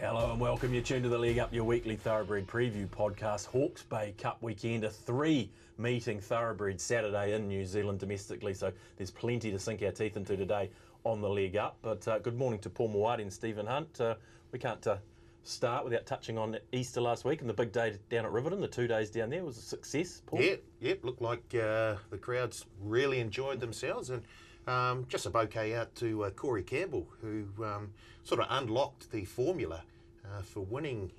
Hello and welcome. You're tuned to the League Up, your weekly thoroughbred preview podcast. Hawke's Bay Cup weekend, a three-meeting thoroughbred Saturday in New Zealand domestically, so there's plenty to sink our teeth into today on the League Up. But good morning to Paul Mawadi and Stephen Hunt. We can't start without touching on Easter last week and the big day down at Riccarton. The 2 days down there was a success, Paul. Yep. Looked like the crowds really enjoyed themselves, and just a bouquet out to Corey Campbell, who sort of unlocked the formula for winning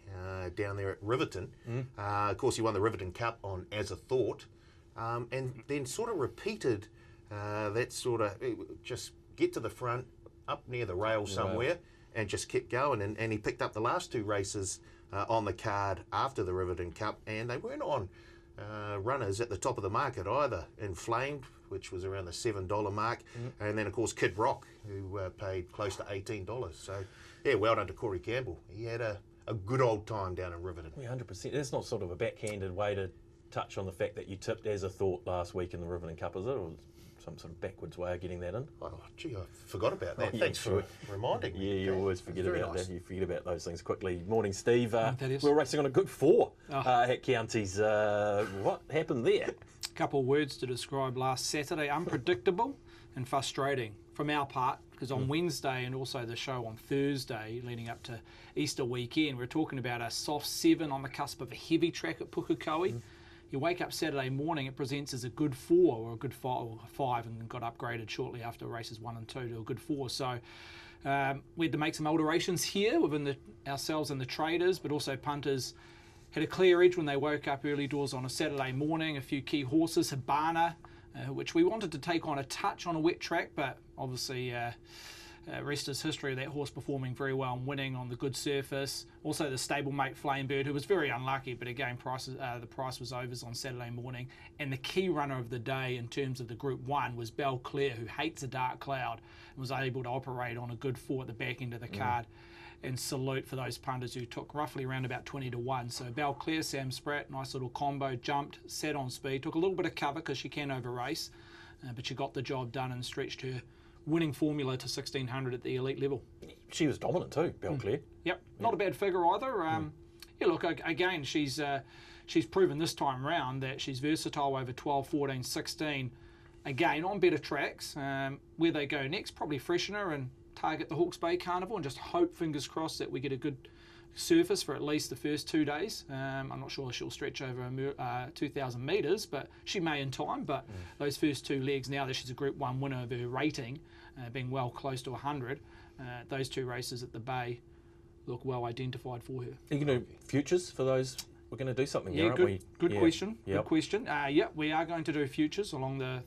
down there at Riccarton. Of course, he won the Riccarton Cup on As a Thought, and then sort of repeated that sort of just get to the front, up near the rail somewhere, and just kept going. And he picked up the last two races on the card after the Riccarton Cup, and they weren't on runners at the top of the market either. Inflamed, which was around the $7 mark, and then of course Kid Rock, who paid close to $18. So yeah, well done to Corey Campbell. He had a good old time down in Riccarton. Yeah, 100%. That's not sort of a backhanded way to touch on the fact that you tipped As a Thought last week in the Riccarton Cup, is it? Or some sort of backwards way of getting that in? Oh, gee, I forgot about that. Thanks for reminding me. Yeah, you always forget about that. You forget about those things quickly. Morning, Steve. Thaddeus. We're racing on a good four at Counties. What happened there? A couple of words to describe last Saturday: unpredictable and frustrating from our part, because on Wednesday and also the show on Thursday leading up to Easter weekend, we're talking about a soft 7 on the cusp of a heavy track at Pukekohe. You wake up Saturday morning, it presents as a good 4 or a good 5, and then got upgraded shortly after races 1 and 2 to a good 4. So we had to make some alterations here within ourselves and the traders, but also punters had a clear edge when they woke up early doors on a Saturday morning. A few key horses, Habana, which we wanted to take on a touch on a wet track, but obviously rest is history of that horse performing very well and winning on the good surface. Also the stablemate Flamebird, who was very unlucky, but again the price was overs on Saturday morning. And the key runner of the day in terms of the Group 1 was Belclair, who hates a dark cloud and was able to operate on a good 4 at the back end of the card. And salute for those punters who took roughly around about 20 to 1. So Belclair, Sam Spratt, nice little combo, jumped, sat on speed, took a little bit of cover because she can over race, but she got the job done and stretched her winning formula to 1600 at the elite level. She was dominant too, Belclair. Yep, not a bad figure either. Yeah, look, again, she's proven this time round that she's versatile over 12, 14, 16. Again, on better tracks. Where they go next, probably freshener and target the Hawke's Bay Carnival and just hope, fingers crossed, that we get a good surface for at least the first 2 days. I'm not sure she'll stretch over 2,000 metres, but she may in time. But those first 2 legs, now that she's a Group 1 winner of her rating, being well close to 100, those 2 races at the Bay look well identified for her. Are you going to do futures for those? We're going to do something here, aren't we? Good question. Yep. Good question. We are going to do futures along the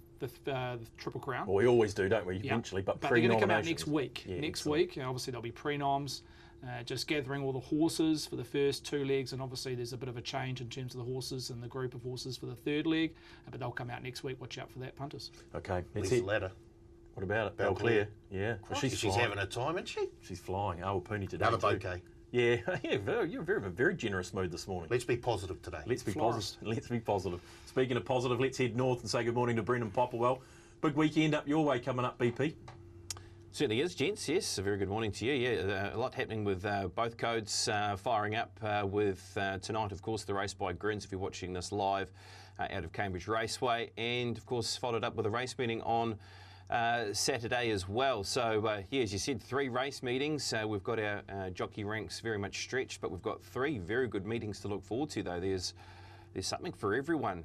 Triple Crown. Well, we always do, don't we, eventually? But they're going to come out next week. Week, obviously there'll be pre-noms, just gathering all the horses for the first 2 legs, and obviously there's a bit of a change in terms of the horses and the group of horses for the 3rd leg, but they'll come out next week. Watch out for that, punters. Okay. Let's hit ladder. What about it? Belclair. Yeah. She's having a time, isn't she? She's flying. Awapuni today. Another bouquet. Yeah, you're very, very generous mood this morning. Let's be positive today. Let's be positive. Speaking of positive, let's head north and say good morning to Brendan Popplewell. Big weekend up your way coming up, BP. Certainly is, gents. Yes, a very good morning to you. Yeah, a lot happening with both codes firing up with tonight, of course, the race by Grins, if you're watching this live out of Cambridge Raceway, and of course followed up with a race meeting on Saturday as well. So as you said, 3 race meetings. We've got our jockey ranks very much stretched, but we've got 3 very good meetings to look forward to, though. There's something for everyone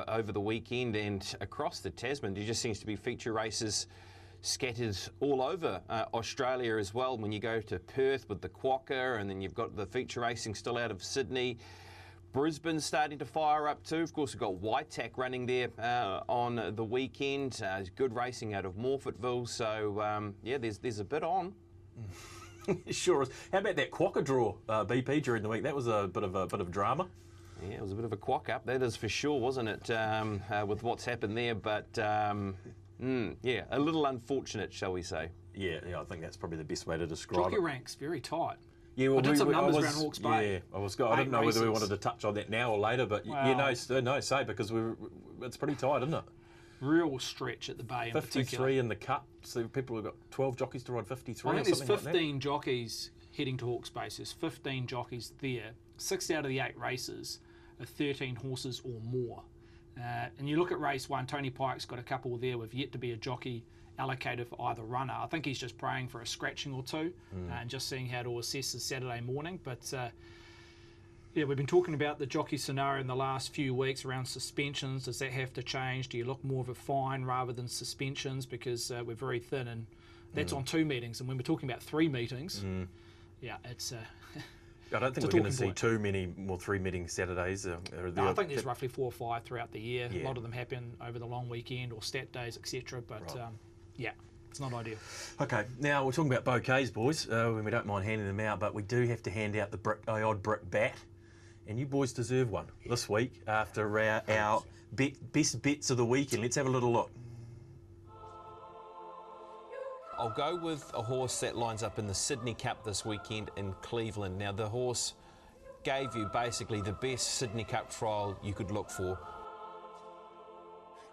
over the weekend and across the Tasman. There just seems to be feature races scattered all over Australia as well. When you go to Perth with the Quokka, and then you've got the feature racing still out of Sydney. Brisbane's starting to fire up too. Of course, we've got Whitetack running there on the weekend. Good racing out of Morfettville. So there's a bit on. Sure is. How about that Quokka draw, BP, during the week? That was a bit of drama. Yeah, it was a bit of a quack up, that is for sure, wasn't it, with what's happened there. But a little unfortunate, shall we say. Yeah, I think that's probably the best way to describe Jockey it. ranks very tight. Yeah, well, I did some numbers around Hawke's Bay. Yeah, I didn't know whether we wanted to touch on that now or later, but say, because it's pretty tight, isn't it? Real stretch at the Bay in 53 particular. in the Cup, so people have got 12 jockeys to ride 53. I think there's something 15 like jockeys heading to Hawke's Bay. There's 15 jockeys there. 6 out of the 8 races are 13 horses or more. And you look at race 1, Tony Pike's got a couple there with yet to be a jockey allocated for either runner. I think he's just praying for a scratching or two and just seeing how to assess his Saturday morning. But yeah, we've been talking about the jockey scenario in the last few weeks around suspensions. Does that have to change? Do you look more of a fine rather than suspensions? Because we're very thin, and that's on 2 meetings. And when we're talking about 3 meetings, yeah, it's... I don't think we're going to see too many more 3 meeting Saturdays. No, I think there's roughly 4 or 5 throughout the year. Yeah. A lot of them happen over the long weekend or stat days, etc. But yeah, it's not ideal. Okay, now we're talking about bouquets, boys. We don't mind handing them out, but we do have to hand out the odd brick bat. And you boys deserve one this week after our best bets of the weekend. Let's have a little look. I'll go with a horse that lines up in the Sydney Cup this weekend in Cleveland. Now, the horse gave you basically the best Sydney Cup trial you could look for.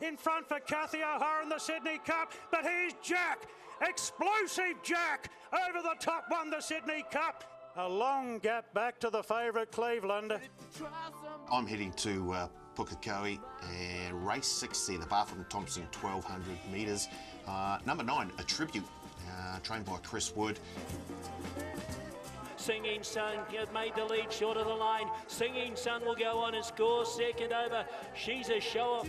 In front for Kathy O'Hara in the Sydney Cup, but here's Jack, explosive Jack, over the top, won the Sydney Cup. A long gap back to the favourite Cleveland. I'm heading to Pukekohe and race 6 there, the Barfoot & Thompson 1200 metres. Number 9, A Tribute, trained by Chris Wood. Singing Sun made the lead short of the line. Singing Sun will go on and score second over. She's a show-off.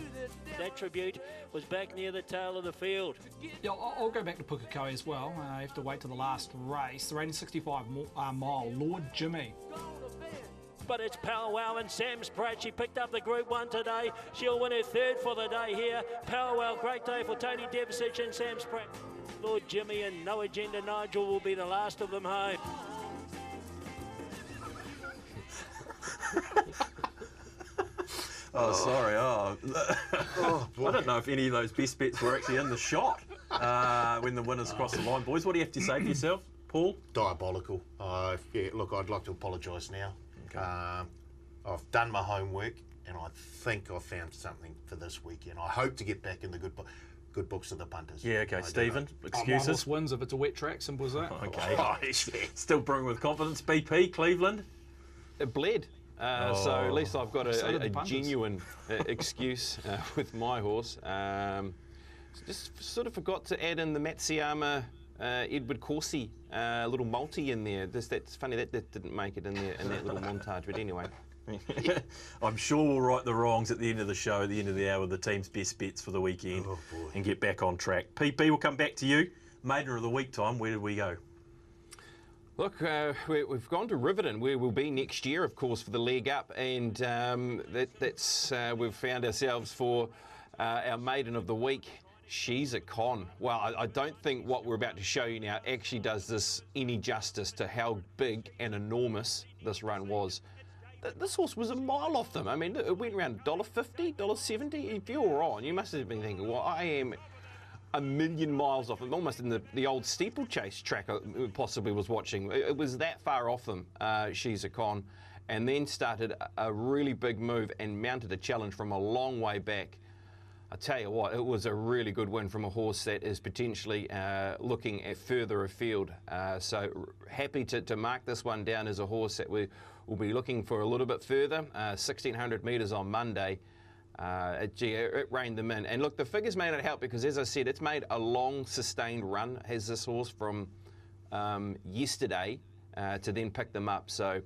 That Tribute was back near the tail of the field. Yeah, I'll go back to Pukekohe as well. I have to wait to the last race. The rating 65 mile, Lord Jimmy. But it's Powwow and Sam Spratt. She picked up the Group 1 today. She'll win her 3rd for the day here. Powwow, great day for Tony Devasich and Sam Spratt. Lord Jimmy and No Agenda Nigel will be the last of them home. Oh, sorry. I don't know if any of those best bets were actually in the shot when the winners crossed the line. Boys, what do you have to say for yourself, Paul? Diabolical. Yeah, look, I'd like to apologise now. Okay. I've done my homework, and I think I've found something for this weekend. I hope to get back in the good books of the punters. Yeah, okay. Stephen, excuses? My horse wins if it's a wet track, simple as that. Okay. Still brewing with confidence. BP, Cleveland? It bled. So at least I've got a genuine excuse with my horse. Just sort of forgot to add in the Matsuyama Edward Corsi little multi in there. That's funny that didn't make it in there in that little montage. But anyway, I'm sure we'll right the wrongs at the end of the show, at the end of the hour, the team's best bets for the weekend, and get back on track. PP, we'll come back to you. Maiden of the week time. Where did we go? Look, we've gone to Riccarton, where we'll be next year, of course, for the leg up, and we've found ourselves for our maiden of the week. She's a con. Well, I don't think what we're about to show you now actually does this any justice to how big and enormous this run was. This horse was a mile off them. I mean, it went around $1.50, $1.70. If you were on, you must have been thinking, well, I am a million miles off them, almost in the old steeplechase track I possibly was watching. It was that far off them, She's a Con, and then started a really big move and mounted a challenge from a long way back. I tell you what, it was a really good win from a horse that is potentially looking at further afield. So happy to mark this one down as a horse that we will be looking for a little bit further. 1,600 metres on Monday. It reined them in. And look, the figures may not help because, as I said, it's made a long, sustained run, has this horse, from yesterday to then pick them up. So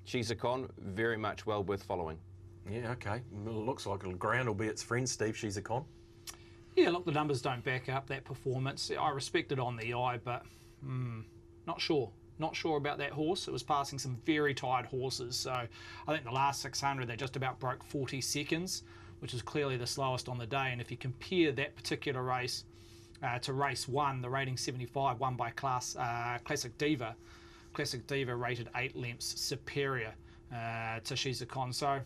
She's a Con, very much well worth following. Yeah, okay. Well, it looks like ground will be its friend, Steve. She's a Con. Yeah, look, the numbers don't back up that performance. I respect it on the eye, but not sure. Not sure about that horse. It was passing some very tired horses. So I think the last 600, they just about broke 40 seconds, which is clearly the slowest on the day. And if you compare that particular race to race 1, the rating 75, won by Classic Diva. Classic Diva rated 8 lengths superior to She's a Con. So,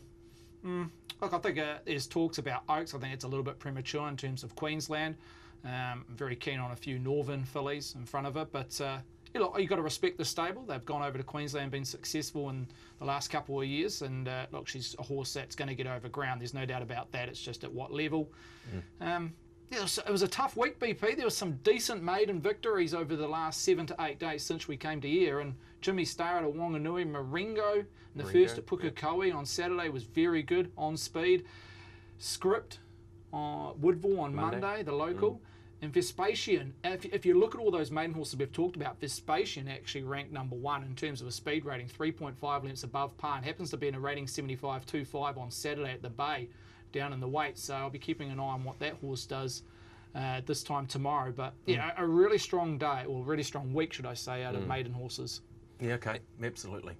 look, I think there's talks about Oaks. I think it's a little bit premature in terms of Queensland. I'm very keen on a few Northern fillies in front of it, but look, you've got to respect the stable. They've gone over to Queensland, been successful in the last couple of years, and look, she's a horse that's going to get over ground. There's no doubt about that. It's just at what level. It was a tough week, BP. There was some decent maiden victories over the last 7 to 8 days since we came to here. And Jimmy Starr at Wanganui, Marengo, and the first at Pukekohe on Saturday was very good on speed. Script Woodville on Monday, the local. And Vespasian, if you look at all those maiden horses we've talked about, Vespasian actually ranked number 1 in terms of a speed rating, 3.5 lengths above par, and happens to be in a rating 75.25 on Saturday at the Bay, down in the weight. So I'll be keeping an eye on what that horse does this time tomorrow. But yeah, a really strong day, or really strong week, should I say, out of maiden horses. Yeah, okay, absolutely.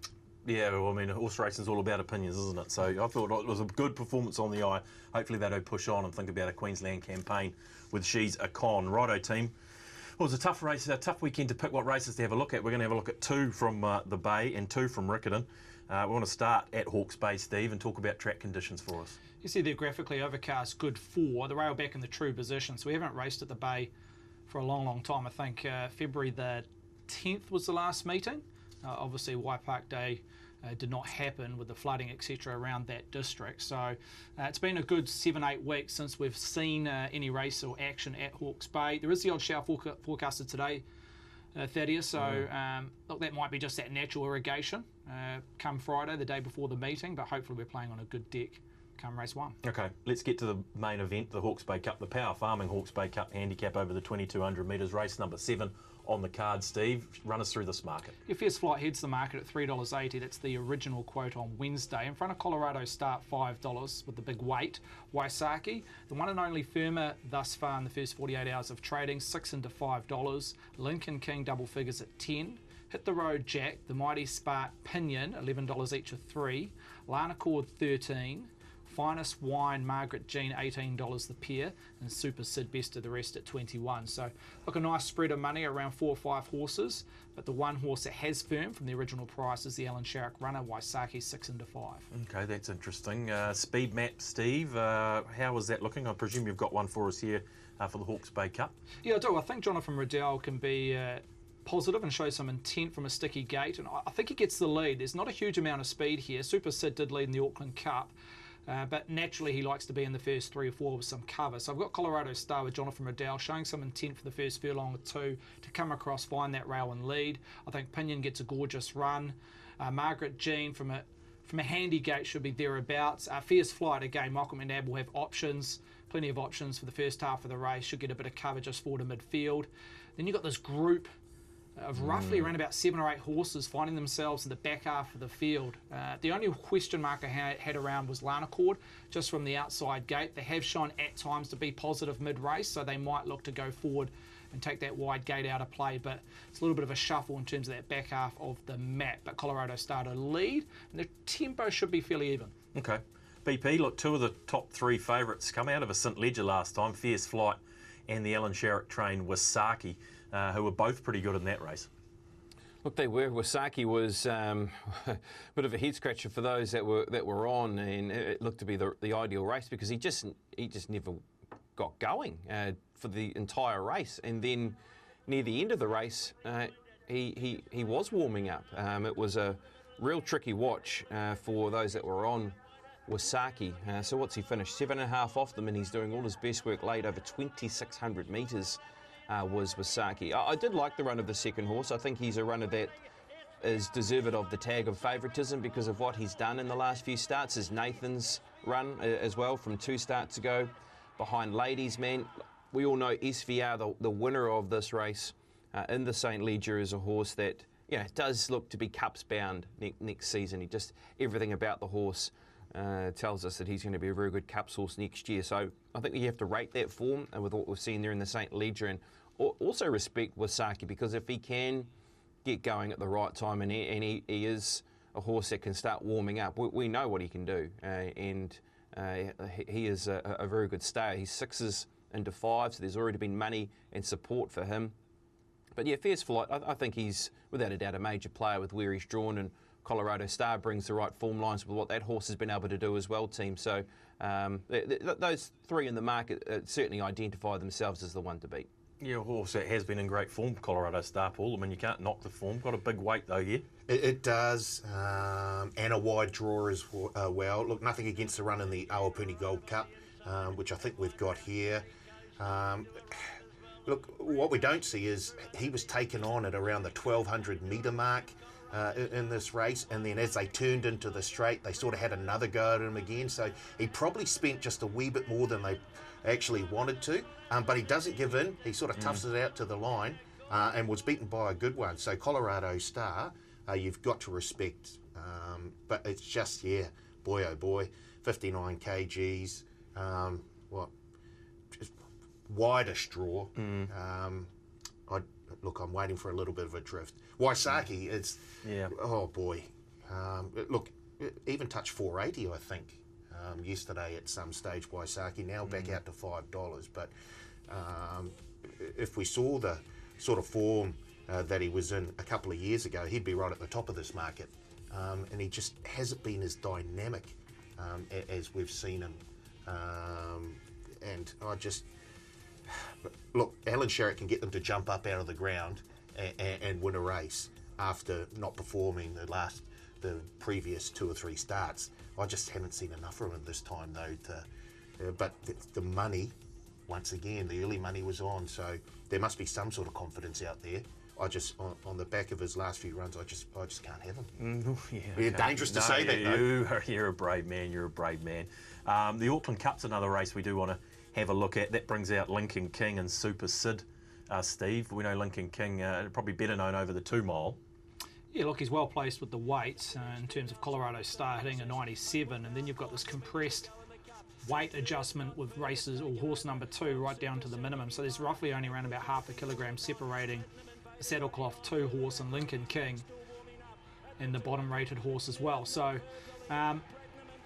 Yeah, well, I mean, horse racing is all about opinions, isn't it? So I thought it was a good performance on the eye. Hopefully they don't push on and think about a Queensland campaign with She's a Con. Righto, team. Well, it was a tough race, a tough weekend to pick what races to have a look at. We're going to have a look at 2 from the Bay and 2 from Riccarton. We want to start at Hawke's Bay, Steve, and talk about track conditions for us. You see they're graphically overcast, good 4. The rail back in the true position. So we haven't raced at the Bay for a long, long time. I think February the 10th was the last meeting. Obviously, Y Park Day did not happen with the flooding, etc., around that district. So it's been a good 7-8 weeks since we've seen any race or action at Hawke's Bay. There is the odd shower forecasted today, Thaddeus. So look, that might be just that natural irrigation come Friday, the day before the meeting. But hopefully we're playing on a good deck come race 1. Okay, let's get to the main event, the Hawke's Bay Cup, the Power Farming Hawke's Bay Cup handicap over the 2200 metres, race number 7 on the card. Steve, run us through this market. Your Fierce Flight heads the market at $3.80. That's the original quote on Wednesday. In front of Colorado Star at $5 with the big weight. Waisaki, the one and only firmer thus far in the first 48 hours of trading, 6 into $5. Lincoln King double figures at 10. Hit the Road Jack, the Mighty Spark Pinion, $11 each of 3. Lana Cord 13. Finest Wine Margaret Jean, $18 the pair, and Super Sid Best of the rest at 21. So look, a nice spread of money around 4 or 5 horses, but the one horse that has firmed from the original price is the Alan Sharrock runner, Waisaki, 6 into 5. Okay, that's interesting. Speed map, Steve, how is that looking? I presume you've got one for us here for the Hawke's Bay Cup. Yeah, I do. I think Jonathan Riddell can be positive and show some intent from a sticky gate, and I think he gets the lead. There's not a huge amount of speed here. Super Sid did lead in the Auckland Cup. But naturally he likes to be in the first 3 or 4 with some cover. So I've got Colorado Star with Jonathan Riddell showing some intent for the first furlong or 2 to come across, find that rail and lead. I think Pinion gets a gorgeous run. Margaret Jean from a handy gate should be thereabouts. Fierce Flight, again, Michael McNabb will have options, plenty of options for the first half of the race. Should get a bit of cover just forward to midfield. Then you've got this group of roughly around about 7 or 8 horses finding themselves in the back half of the field. The only question mark I had around was Lana Cord, just from the outside gate. They have shown at times to be positive mid-race, so they might look to go forward and take that wide gate out of play, but it's a little bit of a shuffle in terms of that back half of the map. But Colorado started to lead, and the tempo should be fairly even. Okay. BP, look, 2 of the top 3 favourites come out of a St Ledger last time, Fierce Flight and the Alan Sharrock train Waisaki, who were both pretty good in that race. Look, they were. Waisaki was a bit of a head scratcher for those that were on, and it looked to be the ideal race because he just never got going for the entire race, and then near the end of the race, he was warming up. It was a real tricky watch for those that were on Waisaki. So what's he finished? 7.5 off them, and he's doing all his best work late over 2,600 metres. Was Waisaki. I did like the run of the second horse. I think he's a runner that is deserved of the tag of favouritism because of what he's done in the last few starts. His Nathan's run as well from 2 starts ago behind Ladies Man. We all know SVR, the winner of this race in the St Ledger, is a horse that does look to be cups bound next season. Everything about the horse tells us that he's going to be a very good cups horse next year. So I think you have to rate that form with what we've seen there in the St Ledger, and also respect Waisaki, because if he can get going at the right time and he is a horse that can start warming up, we know what he can do, and he is a very good stayer. He's 6s into 5s, so there's already been money and support for him. But yeah, Fierce Flight, I think he's without a doubt a major player with where he's drawn, and Colorado Star brings the right form lines with what that horse has been able to do as well, team. So those 3 in the market certainly identify themselves as the one to beat. Yeah, a horse that has been in great form, Colorado Star, Paul. I mean, you can't knock the form. Got a big weight, though, yeah? It does, and a wide draw as well. Look, nothing against the run in the Awapuni Gold Cup, which I think we've got here. Look, what we don't see is he was taken on at around the 1,200 metre mark in this race, and then as they turned into the straight, they sort of had another go at him again. So he probably spent just a wee bit more than they actually wanted to, but he doesn't give in. He sort of toughs it out to the line and was beaten by a good one. So Colorado Star, you've got to respect. But it's just, boy oh boy, 59 kgs, just wider straw. I'm waiting for a little bit of a drift. Waisaki, oh boy. Look, even touched 480, I think, yesterday at some stage. Waisaki now back out to $5. But if we saw the sort of form that he was in a couple of years ago, he'd be right at the top of this market. And he just hasn't been as dynamic as we've seen him. And I just... Look, Alan Sherritt can get them to jump up out of the ground and win a race after not performing the previous 2 or 3 starts. I just haven't seen enough from him this time, though. But the money, once again, the early money was on, so there must be some sort of confidence out there. I just, on the back of his last few runs, I just can't have him. Dangerous to say that, though. You're a brave man. You're a brave man. The Auckland Cup's another race we do want to have a look at. That brings out Lincoln King and Super Sid. Steve, we know Lincoln King, probably better known over the 2 mile. Yeah, look, he's well placed with the weights in terms of Colorado Star hitting a 97, and then you've got this compressed weight adjustment with races or horse number 2 right down to the minimum. So there's roughly only around about half a kilogram separating the Saddlecloth 2 horse and Lincoln King and the bottom rated horse as well. So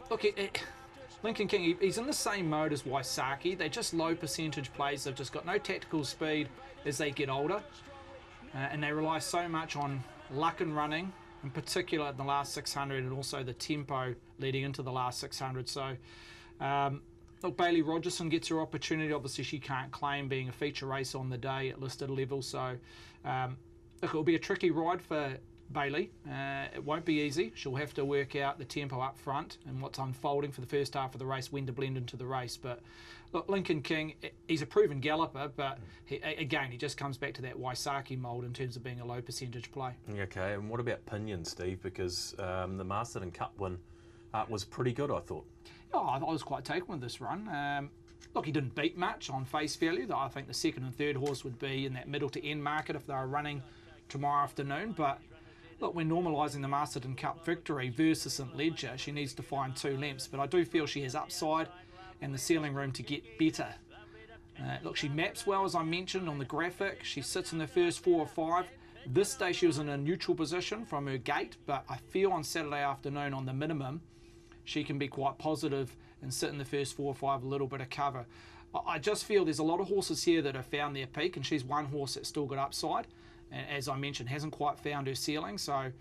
look, Lincoln King, he's in the same mode as Waisaki. They're just low percentage plays. They've just got no tactical speed as they get older. And they rely so much on luck and running, in particular in the last 600, and also the tempo leading into the last 600. So, look, Bailey Rogerson gets her opportunity. Obviously, she can't claim being a feature race on the day at listed level. So, look, it'll be a tricky ride for Bailey. It won't be easy. She'll have to work out the tempo up front and what's unfolding for the first half of the race, when to blend into the race. But look, Lincoln King, he's a proven galloper, but he just comes back to that Waisaki mould in terms of being a low percentage play. Okay, and what about Pinion, Steve? Because the Masterton Cup win was pretty good, I thought. Oh, I was quite taken with this run. Look, he didn't beat much on face value, though I think the 2nd and 3rd horse would be in that middle to end market if they were running tomorrow afternoon. But look, we're normalising the Masterton Cup victory versus St Ledger. She needs to find 2 lengths, but I do feel she has upside and the ceiling room to get better. Look, she maps well, as I mentioned on the graphic. She sits in the first 4 or 5. This day she was in a neutral position from her gate, but I feel on Saturday afternoon on the minimum, she can be quite positive and sit in the first 4 or 5, a little bit of cover. I just feel there's a lot of horses here that have found their peak, and she's one horse that's still got upside. And as I mentioned, hasn't quite found her ceiling. So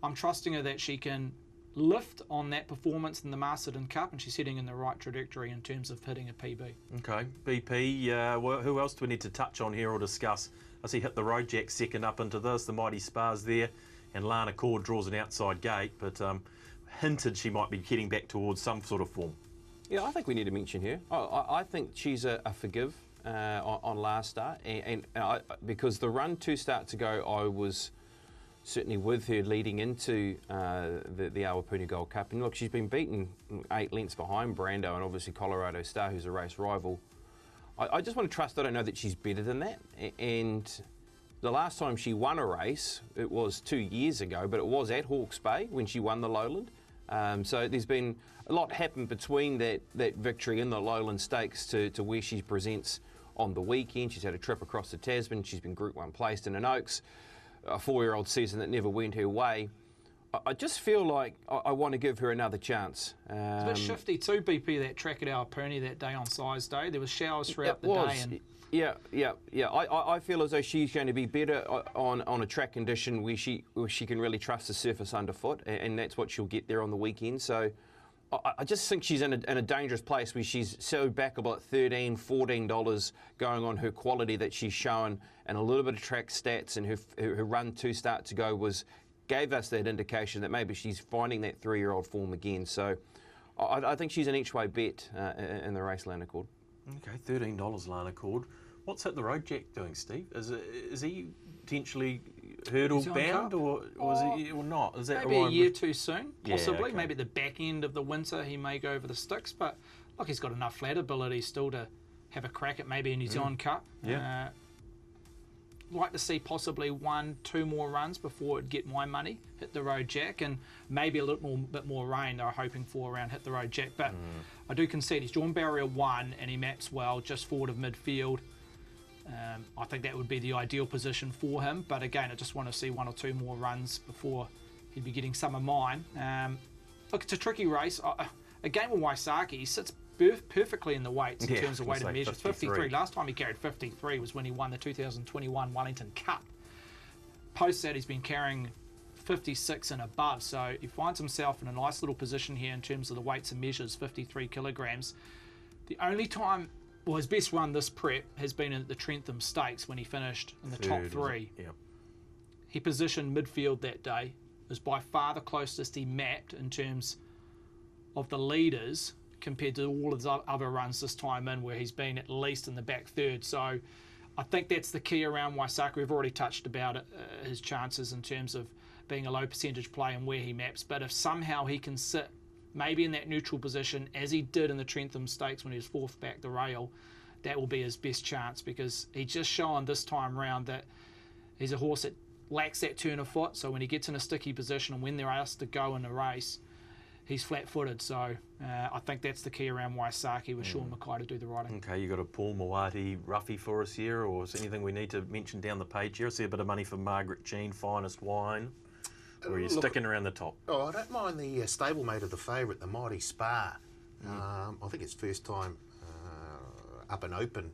I'm trusting her that she can lift on that performance in the Masterton Cup, and she's heading in the right trajectory in terms of hitting a PB. Okay, BP, who else do we need to touch on here or discuss? I see Hit the Road Jack second up into this, the Mighty Spars there, and Lana Cord draws an outside gate, but hinted she might be heading back towards some sort of form. Yeah, I think we need to mention her. I think she's a forgive on last start, and because the run 2 starts ago, I was certainly with her leading into the Awapuni Gold Cup. And look, she's been beaten 8 lengths behind Brando and obviously Colorado Star, who's a race rival. I just want to trust that I know that she's better than that. And the last time she won a race, it was 2 years ago, but it was at Hawke's Bay when she won the Lowland. So there's been a lot happened between that victory in the Lowland Stakes to where she presents on the weekend. She's had a trip across the Tasman. She's been Group 1 placed in an Oaks, a 4-year-old season that never went her way. I just feel like I want to give her another chance. It's a bit shifty too, BP, that track at Awapuni that day on Size Day. There was showers throughout the day. And Yeah. I feel as though she's going to be better on a track condition where she can really trust the surface underfoot, and that's what she'll get there on the weekend. So I just think she's in a dangerous place where she's so backable at $13, $14 going on her quality that she's shown, and a little bit of track stats, and her run 2 starts ago gave us that indication that maybe she's finding that 3-year-old form again. So I think she's an each-way bet in the race, Lana Cord. Okay, $13 Lana Cord. What's Hit the Road Jack doing, Steve? Is he potentially hurdle Is he on bound Cup? or is he or not? Is that Maybe a right? year too soon, Yeah, possibly. okay. Maybe at the back end of the winter he may go over the sticks, but look, he's got enough flat ability still to have a crack at maybe a New Zealand Cup. Yeah. Like to see possibly 1-2 more runs before it'd get my money, Hit the Road Jack, and maybe a little bit more rain they're hoping for around Hit the Road Jack. But I do concede he's drawn barrier 1 and he maps well just forward of midfield. I think that would be the ideal position for him, but again, I just want to see 1 or 2 more runs before he'd be getting some of mine. Look, it's a tricky race. Again with Waisaki, he sits perfectly in the weights in terms of weighted measures. 53. Last time he carried 53 was when he won the 2021 Wellington Cup. Post that, he's been carrying 56 and above, so he finds himself in a nice little position here in terms of the weights and measures, 53 kilograms. The only time, well, his best run this prep has been at the Trentham Stakes when he finished in the top 3. Yeah. He positioned midfield that day. It was by far the closest he mapped in terms of the leaders compared to all of his other runs this time in, where he's been at least in the back third. So I think that's the key around Waisaki. We've already touched about it, his chances in terms of being a low percentage play and where he maps. But if somehow he can sit maybe in that neutral position, as he did in the Trentham Stakes when he was 4th back the rail, that will be his best chance, because he's just shown this time round that he's a horse that lacks that turn of foot. So when he gets in a sticky position and when they're asked to go in the race, he's flat-footed. So I think that's the key around Waisaki with Sean Mackay to do the riding. Okay, you got a Paul Mawati roughie for us here, or is there anything we need to mention down the page here? I see a bit of money for Margaret Jean, Finest Wine. Or are you sticking around the top? Oh, I don't mind the stablemate of the favourite, the Mighty Spa. I think it's first time up and open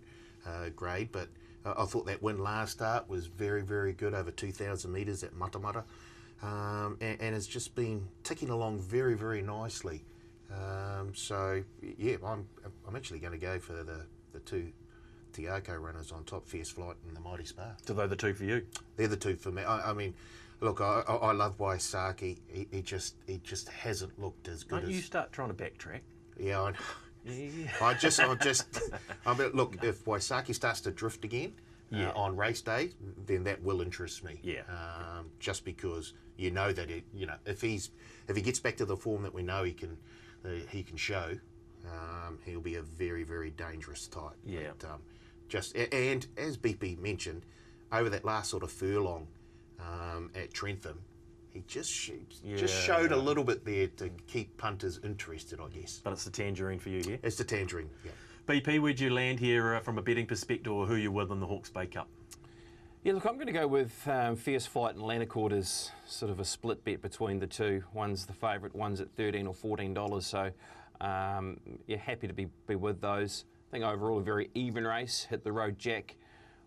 grade, but I thought that win last start was very, very good, over 2,000 metres at Matamata. And has just been ticking along very, very nicely. So, yeah, I'm actually going to go for the 2 Tiako runners on top, Fierce Flight and the Mighty Spa. So they're the 2 for you? They're the 2 for me. I mean, look, I love Waisaki. He just hasn't looked as good. Don't you start trying to backtrack? Yeah, I know. Yeah. Look, if Waisaki starts to drift again on race day, then that will interest me. Yeah. Just because you know that if he gets back to the form that we know he can show, he'll be a very, very dangerous type. Yeah. But, and as BP mentioned, over that last sort of furlong at Trentham, he just showed a little bit there to keep punters interested, I guess. But it's the tangerine for you here? It's the tangerine, yeah. BP, where'd you land here from a betting perspective, or who you're with in the Hawke's Bay Cup? Yeah, look, I'm going to go with Fierce Flight and Lanacord as sort of a split bet between the two. One's the favourite, one's at $13 or $14. So, yeah, happy to be with those. I think overall a very even race. Hit the Road Jack,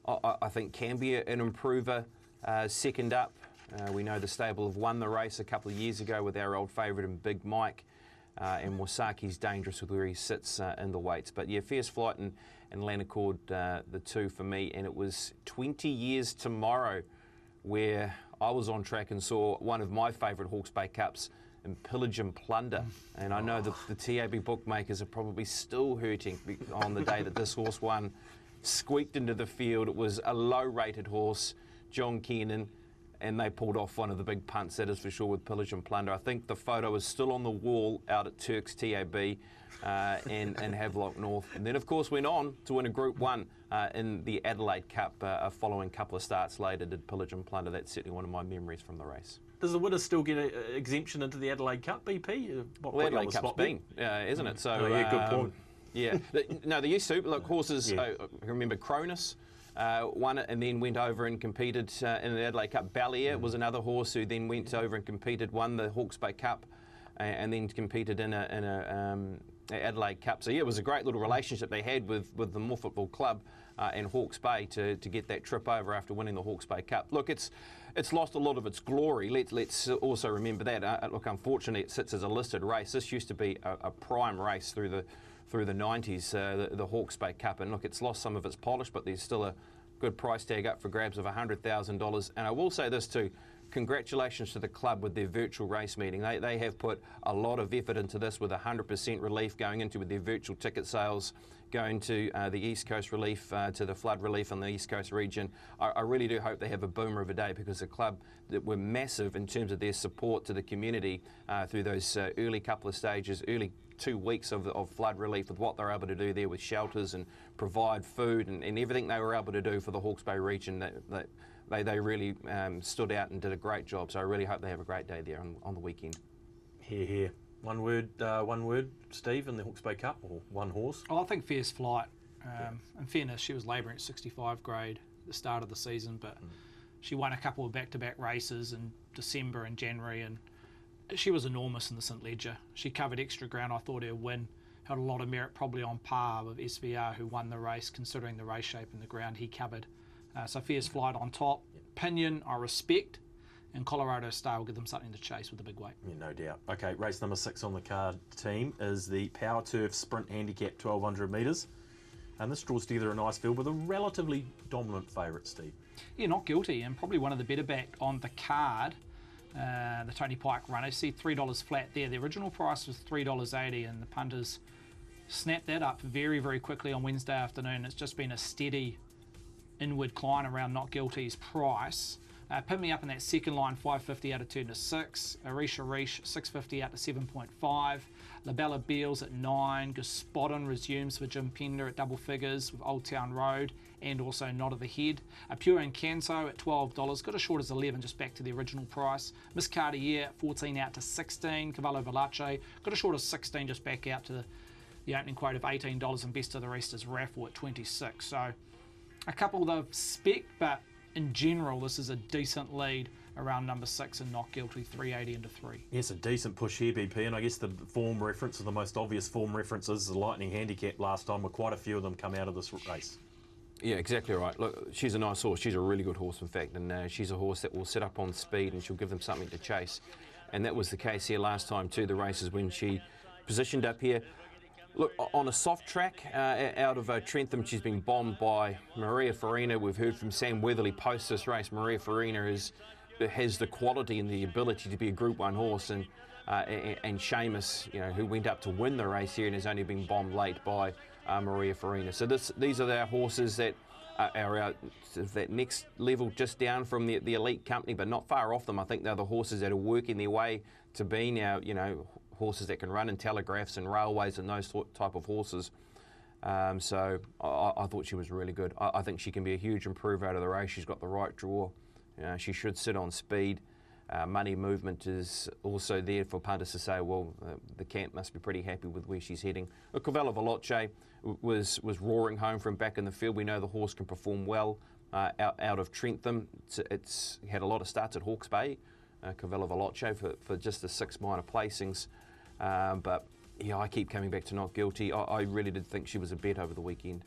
I think can be an improver. Second up, we know the stable have won the race a couple of years ago with our old favourite and Big Mike. And Waisaki's dangerous with where he sits in the weights. But yeah, Fierce Flight and Lanacord, the 2 for me. And it was 20 years tomorrow where I was on track and saw one of my favourite Hawke's Bay Cups in Pillage and Plunder. And I know that the TAB bookmakers are probably still hurting on the day that this horse won. Squeaked into the field. It was a low-rated horse, John Keenan, and they pulled off one of the big punts, that is for sure, with Pillage and Plunder. I think the photo is still on the wall out at Turk's TAB and Havelock North. And then, of course, went on to win a Group 1 in the Adelaide Cup a following couple of starts later, did Pillage and Plunder. That's certainly one of my memories from the race. Does the winner still get an exemption into the Adelaide Cup, BP? Well, Adelaide Cup's been, isn't it? So, yeah, good point. Yeah. No, they used to. Look, horses, I remember Cronus won it and then went over and competed in the Adelaide Cup. Ballier was another horse who then went over and competed, won the Hawke's Bay Cup and then competed in a Adelaide Cup. So, yeah, it was a great little relationship they had with the Moore Football Club and Hawke's Bay to get that trip over after winning the Hawke's Bay Cup. Look, it's lost a lot of its glory. Let's also remember that. Look, unfortunately, it sits as a listed race. This used to be a prime race through the 90s, the Hawke's Bay Cup. And look, it's lost some of its polish, but there's still a good price tag up for grabs of $100,000. And I will say this too, congratulations to the club with their virtual race meeting. They have put a lot of effort into this with 100% relief going into with their virtual ticket sales, going to the East Coast relief, to the flood relief in the East Coast region. I really do hope they have a boomer of a day, because the club that were massive in terms of their support to the community through those early couple of stages, early 2 weeks of flood relief, with what they're able to do there with shelters and provide food and everything they were able to do for the Hawke's Bay region. They really stood out and did a great job. So I really hope they have a great day there on the weekend. Here. One word, Steve, in the Hawke's Bay Cup, or one horse? Oh, I think Fierce Flight. In fairness, she was labouring at 65 grade at the start of the season, but she won a couple of back-to-back races in December and January, and she was enormous in the St Ledger. She covered extra ground. I thought her win held a lot of merit, probably on par with SVR, who won the race, considering the race shape and the ground he covered. So Fierce Flight on top. Pinion, I respect. And Colorado Star will give them something to chase with the big weight. Yeah, no doubt. Okay, race number 6 on the card, team, is the Power Turf Sprint Handicap 1200 metres. And this draws together a nice field with a relatively dominant favourite, Steve. Yeah, Not Guilty, and probably one of the better back on the card. The Tony Pike runner. You see $3 flat there. The original price was $3.80, and the punters snapped that up very, very quickly on Wednesday afternoon. It's just been a steady inward climb around Not Guilty's price. Pin Me Up in that second line, 550 out of turn to 6. Arisha Rish, 650 out to 7.5. La Bella Beals at 9. Gospodin resumes for Jim Pender at double figures with Old Town Road, and also Nod of the Head. Pure Encanto at $12. Got as short as 11, just back to the original price. Miss Cartier, 14 out to 16. Cavallo Valace, got as short as 16, just back out to the opening quote of $18. And best of the rest is Raffle at 26. So a couple of spec, but in general, this is a decent lead around number 6 and Not Guilty, 380 into 3. Yes, a decent push here, BP, and I guess the form reference, or the most obvious form references, the Lightning Handicap last time, were quite a few of them come out of this race. Yeah, exactly right. Look, she's a nice horse. She's a really good horse, in fact, and she's a horse that will set up on speed and she'll give them something to chase. And that was the case here last time too, the races when she positioned up here. Look, on a soft track out of Trentham, she's been bombed by Maria Farina. We've heard from Sam Weatherly post this race. Maria Farina has the quality and the ability to be a Group 1 horse, and Seamus, who went up to win the race here and has only been bombed late by Maria Farina. So these are our horses that are out that next level, just down from the elite company, but not far off them. I think they're the horses that are working their way to be now, horses that can run in telegraphs and railways and those type of horses. So I thought she was really good. I think she can be a huge improver out of the race. She's got the right draw. She should sit on speed. Money movement is also there for punters to say, well, the camp must be pretty happy with where she's heading. Cavallo Valace was roaring home from back in the field. We know the horse can perform well out of Trentham. It's had a lot of starts at Hawke's Bay, Cavallo Valace, for just the 6 minor placings. But yeah, I keep coming back to Not Guilty. I really did think she was a bet over the weekend.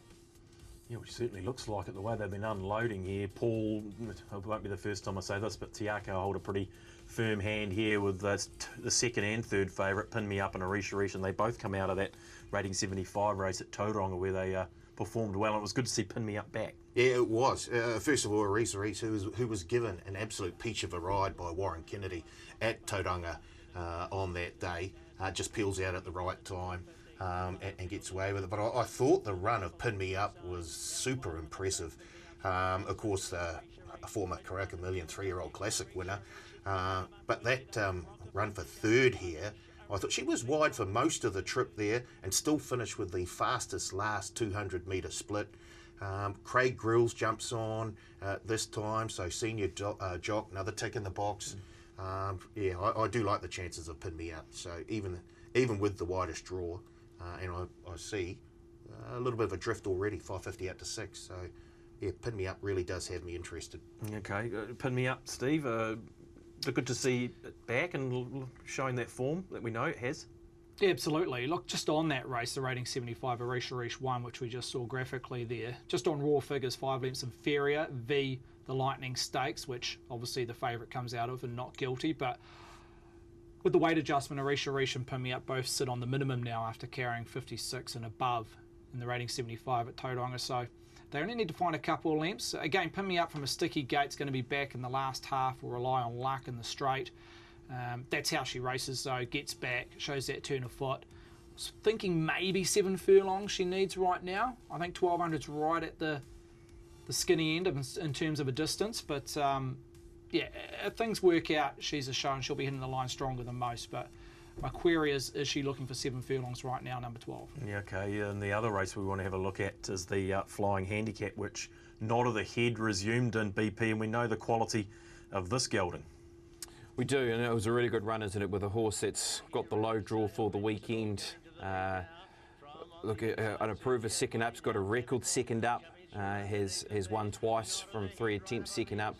Yeah, which certainly looks like it, the way they've been unloading here. Paul, it won't be the first time I say this, but Tiako hold a pretty firm hand here with the second and third favourite, Pin Me Up and Arisha Rish, and they both come out of that rating 75 race at Tauranga where they performed well, and it was good to see Pin Me Up back. Yeah, it was. First of all, Arisha Rish, who was given an absolute peach of a ride by Warren Kennedy at Tauranga on that day, just peels out at the right time. And gets away with it. But I thought the run of Pin Me Up was super impressive. Of course, a former Karaka Million 3-year-old classic winner. But that run for third here, I thought she was wide for most of the trip there and still finished with the fastest last 200-metre split. Craig Grills jumps on this time, so senior jock, another tick in the box. Yeah, I do like the chances of Pin Me Up. So even with the widest draw, and I see a little bit of a drift already, 550 out to 6. So, yeah, Pin Me Up really does have me interested. Okay, Pin Me Up, Steve. Good to see it back and showing that form that we know it has. Yeah, absolutely. Look, just on that race, the rating 75, Arisha Rish won, which we just saw graphically there. Just on raw figures, 5 lengths inferior, the Lightning Stakes, which obviously the favourite comes out of and Not Guilty, but with the weight adjustment, Arisha Rish and Pin Me Up both sit on the minimum now after carrying 56 and above in the rating 75 at Tauranga. So They only need to find a couple of lengths. Again, Pin Me Up from a sticky gate's going to be back in the last half. Will rely on luck in the straight. That's how she races, though. Gets back, shows that turn of foot. I was thinking maybe 7 furlongs she needs right now. I think 1200's right at the skinny end in terms of a distance. But yeah, if things work out, she's a show and she'll be hitting the line stronger than most. But my query is she looking for 7 furlongs right now, number 12? Yeah, okay. And the other race we want to have a look at is the Flying Handicap, which Nod of the Head resumed in BP, and we know the quality of this gelding. We do, and it was a really good run, isn't it, with a horse that's got the low draw for the weekend. Look, an approver second up's got a record second up, has won twice from 3 attempts second up.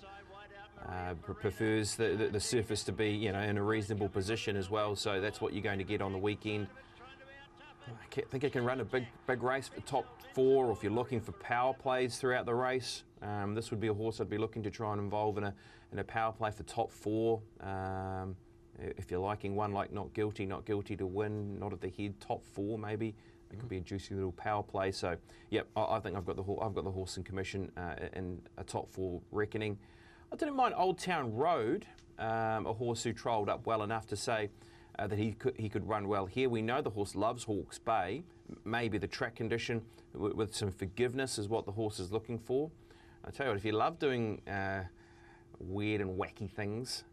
Prefers the surface to be, you know, in a reasonable position as well, so that's what you're going to get on the weekend. I think it can run a big race for top 4, or if you're looking for power plays throughout the race, this would be a horse I'd be looking to try and involve in a power play for top 4. If you're liking one like Not Guilty to win, Not at the Head, top 4 maybe. It could be a juicy little power play. So, yep, I think I've got the horse in commission in a top 4 reckoning. I didn't mind Old Town Road, a horse who trialled up well enough to say that he could run well here. We know the horse loves Hawke's Bay. Maybe the track condition with some forgiveness is what the horse is looking for. I tell you what, if you love doing weird and wacky things,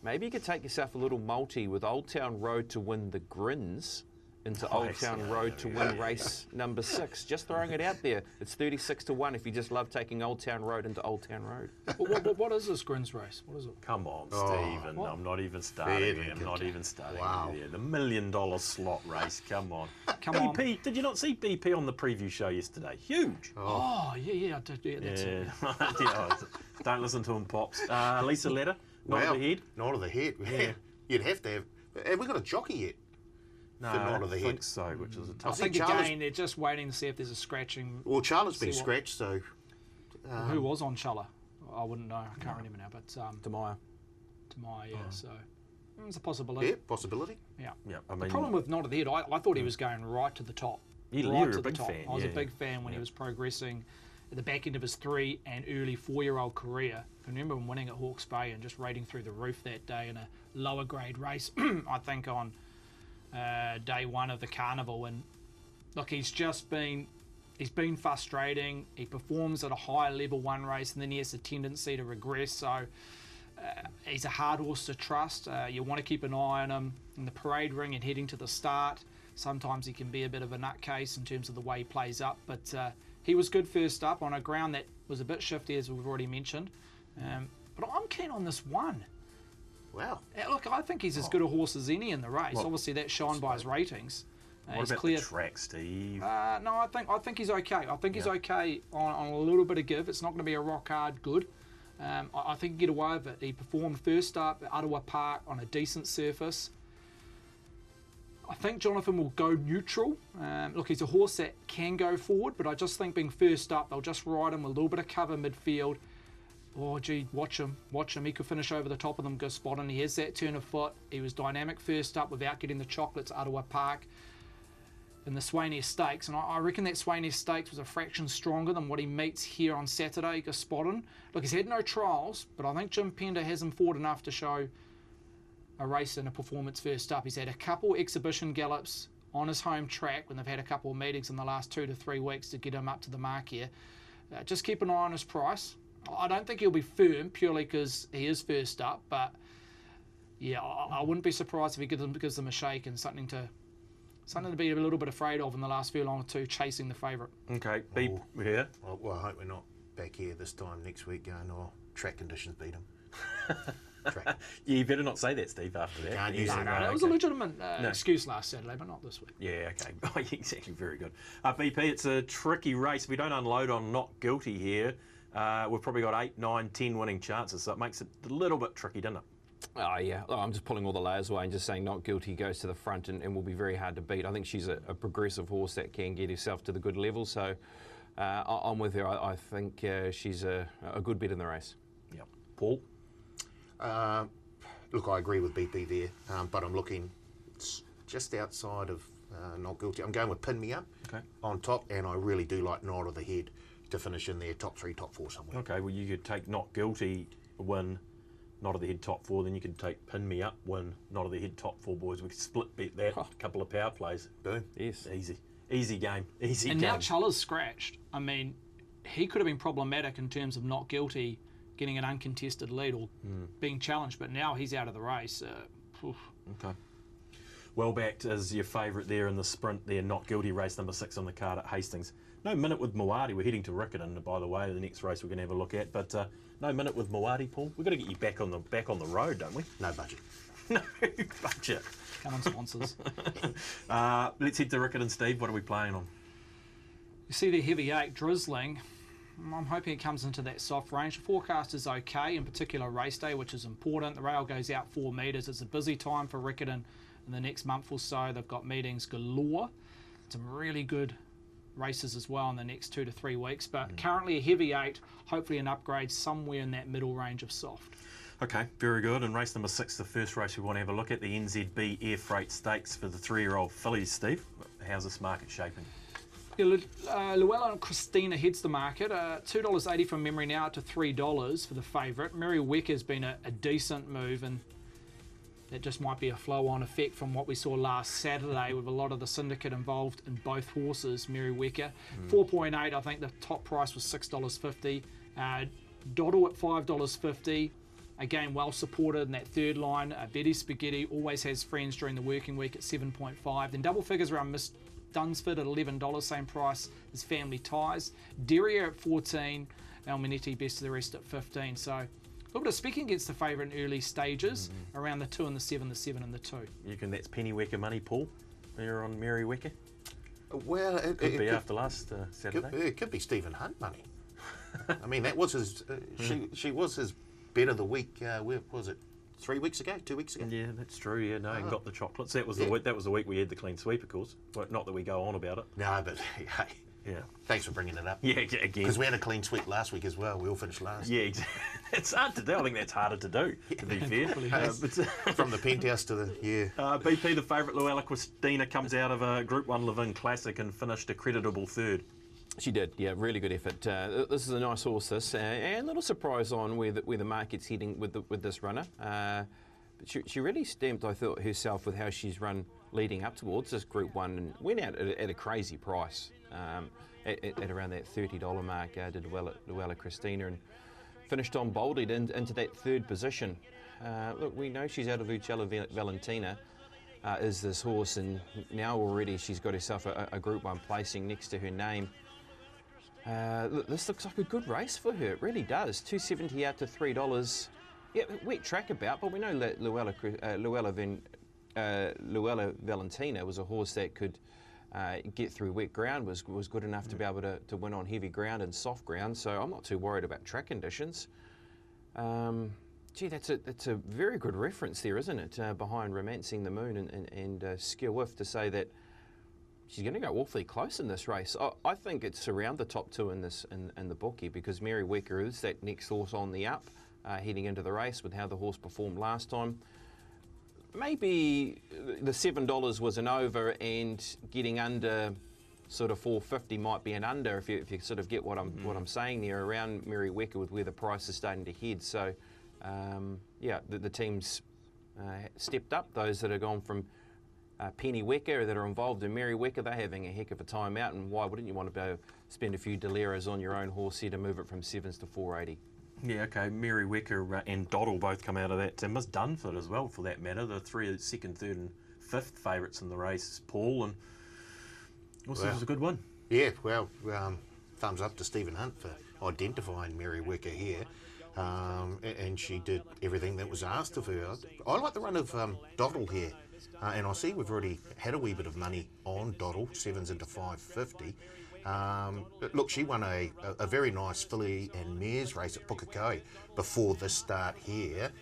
maybe you could take yourself a little multi with Old Town Road to win the Grins into Old Town Road to win race number 6. Just throwing it out there. It's 36 to 1 if you just love taking Old Town Road into Old Town Road. What is this Grins race? What is it? Come on, Stephen. I'm not even starting there. I'm not even starting there. The $1 million slot race. Come on. BP, did you not see BP on the preview show yesterday? Huge. Oh, yeah, I did. Yeah, that's it. Yeah, don't listen to him, Pops. Lisa Letter, Not of the Head. Not of the Head. Yeah. You'd have to have. Have we got a jockey yet? No, I don't think so, which is a tough. I think again, they're just waiting to see if there's a scratching. Well, Charlotte's been scratched, so. Who was on Challa? I wouldn't know. I can't remember now, but Demaya, yeah. So it's a possibility. Yeah, possibility. Yeah. I mean, the problem with Not at the Head, I thought he was going right to the top. You're a big fan. I was a big fan when he was progressing at the back end of his 3 and early 4-year-old career. I remember him winning at Hawke's Bay and just raiding through the roof that day in a lower grade race. I think on day 1 of the carnival, and look, he's been frustrating. He performs at a high level one race and then he has a tendency to regress, so he's a hard horse to trust. You want to keep an eye on him in the parade ring and heading to the start. Sometimes he can be a bit of a nutcase in terms of the way he plays up, but he was good first up on a ground that was a bit shifty, as we've already mentioned. But I'm keen on this one. Wow. Look, I think he's as good a horse as any in the race. Obviously, that's shown by his ratings. What about the track, Steve? No, I think he's okay. I think he's okay on a little bit of give. It's not going to be a rock hard good. I think he can get away with it. He performed first up at Ottawa Park on a decent surface. I think Jonathan will go neutral. Look, he's a horse that can go forward, but I just think being first up, they'll just ride him with a little bit of cover midfield. Oh, gee, watch him. He could finish over the top of them, go spotting. He has that turn of foot. He was dynamic first up without getting the chocolates at Ottawa Park in the Swainea Stakes. And I reckon that Swainea Stakes was a fraction stronger than what he meets here on Saturday, go spotting. Look, he's had no trials, but I think Jim Pender has him forward enough to show a race and a performance first up. He's had a couple exhibition gallops on his home track when they've had a couple of meetings in the last 2 to 3 weeks to get him up to the mark here. Just keep an eye on his price. I don't think he'll be firm purely because he is first up, but yeah, I wouldn't be surprised if he gives them a shake and something to be a little bit afraid of in the last furlong or two, chasing the favourite. Okay, Beep, we're here. Well, I hope we're not back here this time next week going, track conditions beat him. You better not say that, Steve, after that. Can't use it. No, it was a legitimate excuse last Saturday, but not this week. Yeah, okay. Exactly, very good. BP, it's a tricky race. If we don't unload on Not Guilty here, we've probably got 8, 9, 10 winning chances, so it makes it a little bit tricky, doesn't it? Oh, yeah. I'm just pulling all the layers away and just saying Not Guilty goes to the front and will be very hard to beat. I think she's a progressive horse that can get herself to the good level, so I'm with her. I think she's a good bet in the race. Yep. Paul? Look, I agree with BP there, but I'm looking just outside of not guilty. I'm going with Pin Me Up on top, and I really do like Nod of the Head to finish in there, top 3, top 4 somewhere. Okay, well you could take Not Guilty, win, Not of the Head top 4, then you could take Pin Me Up, win, Not of the Head top 4, boys. We could split bet that, a couple of power plays. Boom. Yes. Easy game, easy And game. now Chula's scratched. I mean, he could have been problematic in terms of Not Guilty getting an uncontested lead or being challenged, but now he's out of the race. Okay. Well backed is your favourite there in the sprint there, Not Guilty, race number 6 on the card at Hastings. No minute with Mawadi. We're heading to Riccarton, by the way, the next race we're going to have a look at. But no minute with Mawadi, Paul. We've got to get you back on the road, don't we? No budget. No budget. Come on, sponsors. Let's head to Riccarton, Steve. What are we playing on? You see the heavy 8 drizzling. I'm hoping it comes into that soft range. The forecast is okay, in particular race day, which is important. The rail goes out 4 metres. It's a busy time for Riccarton in the next month or so. They've got meetings galore. Some really good races as well in the next 2 to 3 weeks. But currently a heavy 8, hopefully an upgrade somewhere in that middle range of soft. Okay, very good. And race number 6, the first race we want to have a look at, the NZB Air Freight Stakes for the 3-year-old fillies, Steve. How's this market shaping? Luella and Christina heads the market. $2.80 from memory now to $3 for the favourite. Mary Wick has been a decent move, and that just might be a flow-on effect from what we saw last Saturday with a lot of the syndicate involved in both horses. Mary Wicker, 4.8. I think the top price was $6.50. Doddle at $5.50. Again, well supported in that third line. Betty Spaghetti always has friends during the working week at 7.5. Then double figures around Miss Dunsford at $11, same price as Family Ties. Derriere at 14. Alminetti best of the rest at 15. So a little bit of speaking against the favourite in early stages, around the 2 and the 7, the 7 and the 2. You reckon that's penny Wecker money, Paul? There on Mary Wecker? Well, it Could be after last Saturday. It could be Stephen Hunt money. I mean, that was his. She was his bet of the week. Where was it? 3 weeks ago, 2 weeks ago. Yeah, that's true. Yeah, no, and got the chocolates. That was the week. That was the week we had the clean sweep, of course. Well, not that we go on about it. No, but hey, Yeah. thanks for bringing it up. Yeah, again. Because we had a clean sweep last week as well. We all finished last. Yeah, exactly. It's hard to do. I think that's harder to do, to be fair. From the penthouse to the BP, the favourite Luella Christina, comes out of a Group 1 Levin Classic and finished a creditable third. She did, yeah, really good effort. This is a nice horse, this, and a little surprise on where the market's heading with this runner. But she really stamped, I thought, herself with how she's run leading up towards this Group 1 and went out at a crazy price, at around that $30 mark, did Luella Christina, and finished on boldly into that third position. Look, we know she's out of Ucella Valentina, is this horse, and now already she's got herself a Group 1 placing next to her name. This looks like a good race for her, it really does. $2.70 out to $3. Yeah, wet track about, but we know Luella Valentina was a horse that could get through wet ground, was good enough to be able to win on heavy ground and soft ground, so I'm not too worried about track conditions. Gee, that's a very good reference there, isn't it, behind Romancing the Moon and Skill Whiff, to say that she's going to go awfully close in this race. I think it's around the top 2 in the bookie, because Mary Wecker is that next horse on the up, heading into the race with how the horse performed last time. Maybe the $7 was an over, and getting under sort of $4.50 might be an under, if you sort of get what I'm saying there around Mary Wecker with where the price is starting to head. So yeah, the team's stepped up. Those that have gone from Penny Wecker that are involved in Mary Wecker, they're having a heck of a time out, and why wouldn't you want to go spend a few Deleras on your own horse here to move it from 7s to 4.80? Yeah, okay. Mary Wecker and Doddle both come out of that. And Miss Dunford as well, for that matter. The 3 second, third and fifth favourites in the race, Paul, and also it was a good one. Yeah, well, thumbs up to Stephen Hunt for identifying Mary Wecker here. And she did everything that was asked of her. I like the run of Doddle here. And I see we've already had a wee bit of money on Doddle, 7s into $5.50. Look, she won a very nice filly and mares race at Pukekohe before this start here,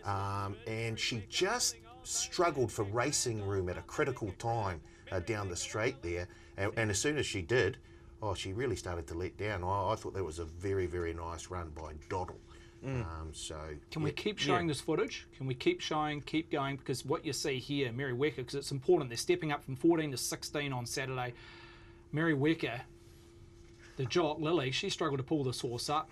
and she just struggled for racing room at a critical time down the straight there, and as soon as she did, she really started to let down. I thought that was a very, very nice run by Doddle. Can we keep showing this footage? Can we keep showing, keep going? Because what you see here, Mary Wecker, because it's important, they're stepping up from 14 to 16 on Saturday. Mary Wecker, the jock, Lily, she struggled to pull this horse up.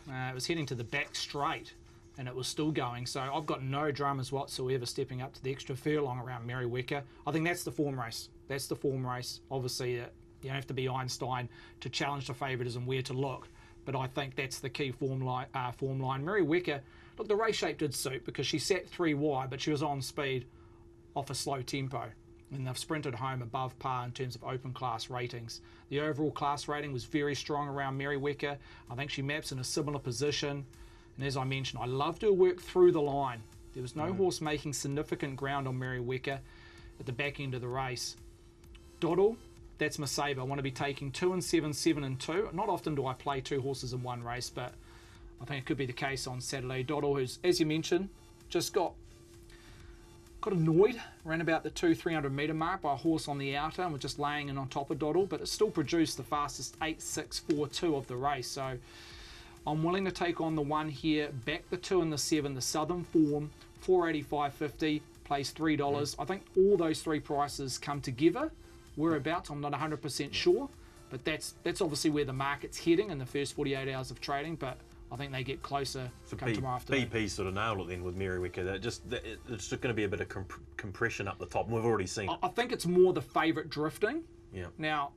It was heading to the back straight, and it was still going. So I've got no dramas whatsoever stepping up to the extra furlong around Mary Wecker. I think that's the form race. That's the form race. Obviously, you don't have to be Einstein to challenge the favouritism where to look. But I think that's the key form line. Mary Wecker, look, the race shape did suit because she sat 3 wide, but she was on speed off a slow tempo. And they've sprinted home above par in terms of open class ratings. The overall class rating was very strong around Mary Wecker. I think she maps in a similar position. And as I mentioned, I loved her work through the line. There was no horse making significant ground on Mary Wecker at the back end of the race. Doddle, that's my saver. I want to be taking 2 and 7, 7 and 2. Not often do I play 2 horses in one race, but I think it could be the case on Saturday. Doddle, who's, as you mentioned, just got annoyed around about the 200-300 metre mark by a horse on the outer and was just laying in on top of Doddle, but it still produced the fastest 8.642 of the race. So I'm willing to take on the 1 here, back the 2 and the 7, the Southern form, 485.50, plays $3. I think all those 3 prices come together. Whereabouts, I'm not 100% sure, but that's obviously where the market's heading in the first 48 hours of trading, but I think they get closer come tomorrow afternoon. BP sort of nailed it then with Mary Wecker. It's just going to be a bit of compression up the top, and we've already seen it. I think it's more the favourite drifting. Yeah. Now,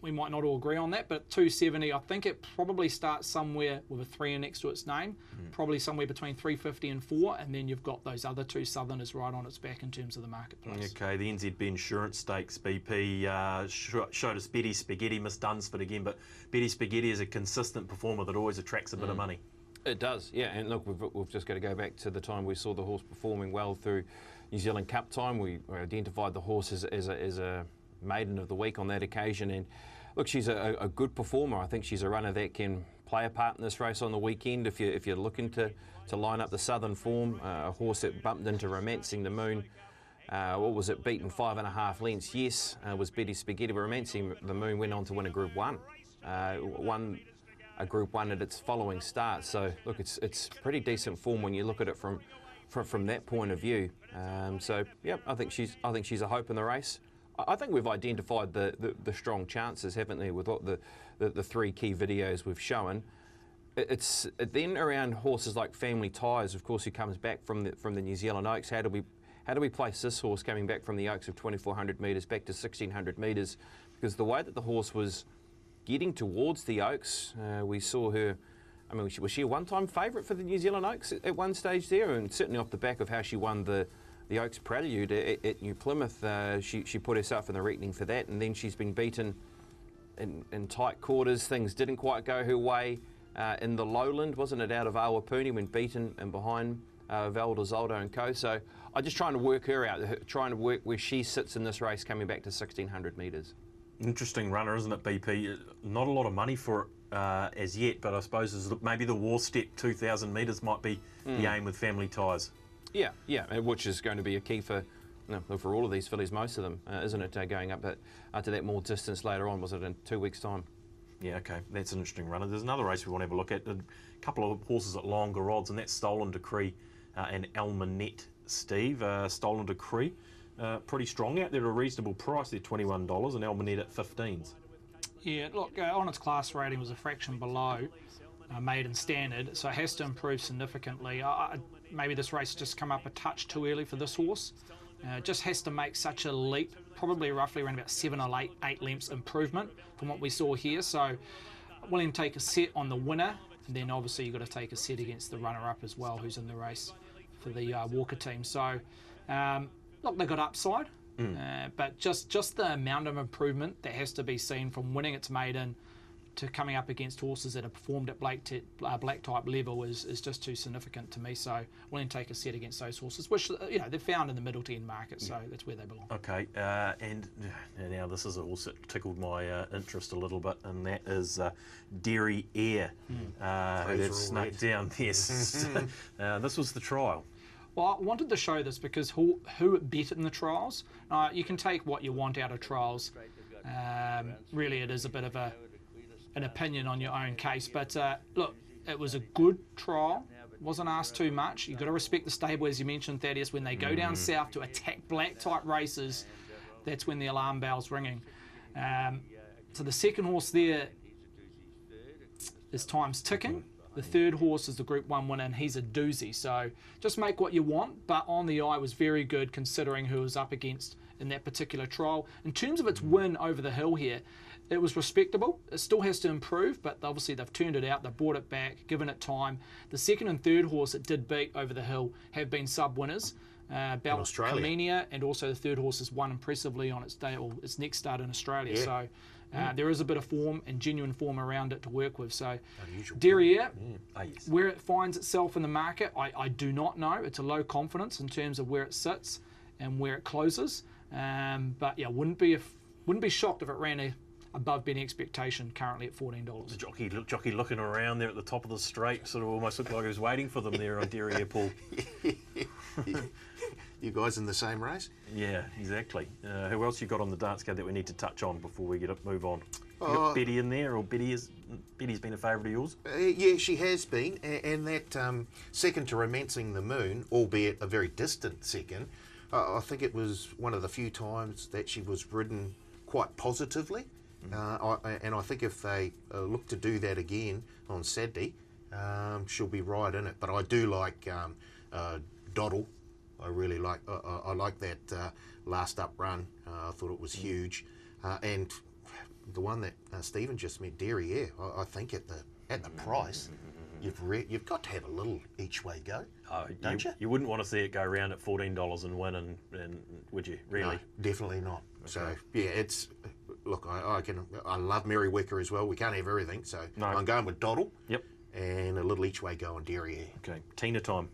we might not all agree on that, but 270, I think it probably starts somewhere with a 3 next to its name, probably somewhere between 350 and 4, and then you've got those other 2 Southerners right on its back in terms of the marketplace. Okay, the NZB Insurance Stakes, BP, showed us Betty Spaghetti, Miss Dunsford again, but Betty Spaghetti is a consistent performer that always attracts a bit of money. It does, yeah. And look, we've just got to go back to the time we saw the horse performing well through New Zealand Cup time. We identified the horse as a maiden of the week on that occasion, and look, she's a good performer. I think she's a runner that can play a part in this race on the weekend. If you're looking to line up the Southern form, a horse that bumped into Romancing the Moon, what was it, beaten 5.5 lengths? Yes, was Betty Spaghetti. Romancing the Moon went on to win a Group 1. Won a Group 1 at its following start. So look, it's pretty decent form when you look at it from that point of view. So yeah, I think she's a hope in the race. I think we've identified the strong chances, haven't we, with what the 3 key videos we've shown. It's then around horses like Family Ties, of course, who comes back from the New Zealand Oaks. How do we place this horse coming back from the Oaks of 2,400 metres back to 1,600 metres? Because the way that the horse was getting towards the Oaks, we saw her. I mean, was she a one-time favourite for the New Zealand Oaks at one stage there? And certainly off the back of how she won the Oaks Prelude at New Plymouth, she put herself in the reckoning for that, and then she's been beaten in tight quarters. Things didn't quite go her way in the Lowland, wasn't it, out of Awapuni when beaten and behind Valda Zoldo and co. So I'm just trying to work her out, trying to work where she sits in this race coming back to 1,600 metres. Interesting runner, isn't it, BP? Not a lot of money for it as yet, but I suppose maybe the War Step 2,000 metres might be the aim with Family Ties. Yeah, which is going to be a key for all of these fillies, most of them, isn't it, going up to that more distance later on? Was it in 2 weeks' time? Yeah, okay, that's an interesting runner. There's another race we want to have a look at. A couple of horses at longer odds, and that's Stolen Decree and Almanet, Steve. Stolen Decree, pretty strong out there at a reasonable price. They're $21, and Almanet at 15s. Yeah, look, on its class rating was a fraction below Maiden standard, so it has to improve significantly. Maybe this race has just come up a touch too early for this horse. Just has to make such a leap, probably roughly around about 7 or 8 lengths improvement from what we saw here. So willing to take a set on the winner, and then obviously you've got to take a set against the runner-up as well, who's in the race for the Walker team. So look, they got upside, but just the amount of improvement that has to be seen from winning its maiden to coming up against horses that have performed at black type level is just too significant to me. So willing to take a set against those horses, which they're found in the middle 10 market, so that's where they belong. Okay, and now this is a horse that tickled my interest a little bit, and that is Dairy Air, who they've snuck down. Yes, this was the trial. Well, I wanted to show this because who bet in the trials. You can take what you want out of trials. Really, it is a bit of an opinion on your own case, but look, it was a good trial. wasn't asked too much. You've got to respect the stable, as you mentioned, Thaddeus. When they go down south to attack black type races, that's when the alarm bell's ringing. So the second horse there is time's ticking. The third horse is the Group 1 winner, and he's a doozy. So just make what you want, but On the Eye was very good considering who it was up against in that particular trial. In terms of its win over the hill here, it was respectable. It still has to improve, but obviously they've turned it out, they've brought it back, given it time. The second and third horse it did beat over the hill have been sub-winners. Belt Comenia, and also the third horse has won impressively on its day, or its next start in Australia. So there is a bit of form and genuine form around it to work with. So Derriere, where it finds itself in the market, I do not know. It's a low confidence in terms of where it sits and where it closes. But yeah, wouldn't be shocked if it ran above betting expectation, currently at $14. The jockey looking around there at the top of the straight, sort of almost looked like he was waiting for them there on Derriere, Paul. You guys in the same race? Yeah, exactly. Who else you got on the dance card that we need to touch on before we move on? You got Betty in there, or Betty's been a favourite of yours? Yeah, she has been, and that second to Romancing the Moon, albeit a very distant second, I think it was one of the few times that she was ridden quite positively. And I think if they look to do that again on Saturday, she'll be right in it. But I do like Doddle. I really like. I like that last up run. I thought it was huge. And the one that Stephen just met, Derriere. I think at the price, you've got to have a little each way go. Don't you? You wouldn't want to see it go around at $14 and win, and would you? Really? No, definitely not. Okay. So yeah, it's. Look, I love Mary Wicker as well. We can't have everything, so I'm going with Doddle. Yep. And a little each way go on Derriere. Okay. Tina time.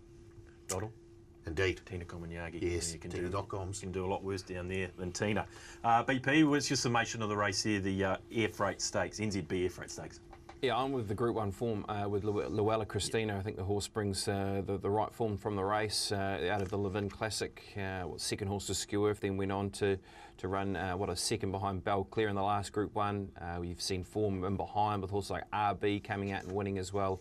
Doddle. Indeed. Tina Comignagi. Yes, Tina.coms. You can do a lot worse down there than Tina. BP, what's your summation of the race here, the Air Freight Stakes, NZB Air Freight Stakes? Yeah, I'm with the Group 1 form with Luella Christina. I think the horse brings the right form from the race out of the Levin Classic. Second horse to Skewerf, then went on to run a second behind Belclair in the last Group 1. We've seen form in behind with horses like RB coming out and winning as well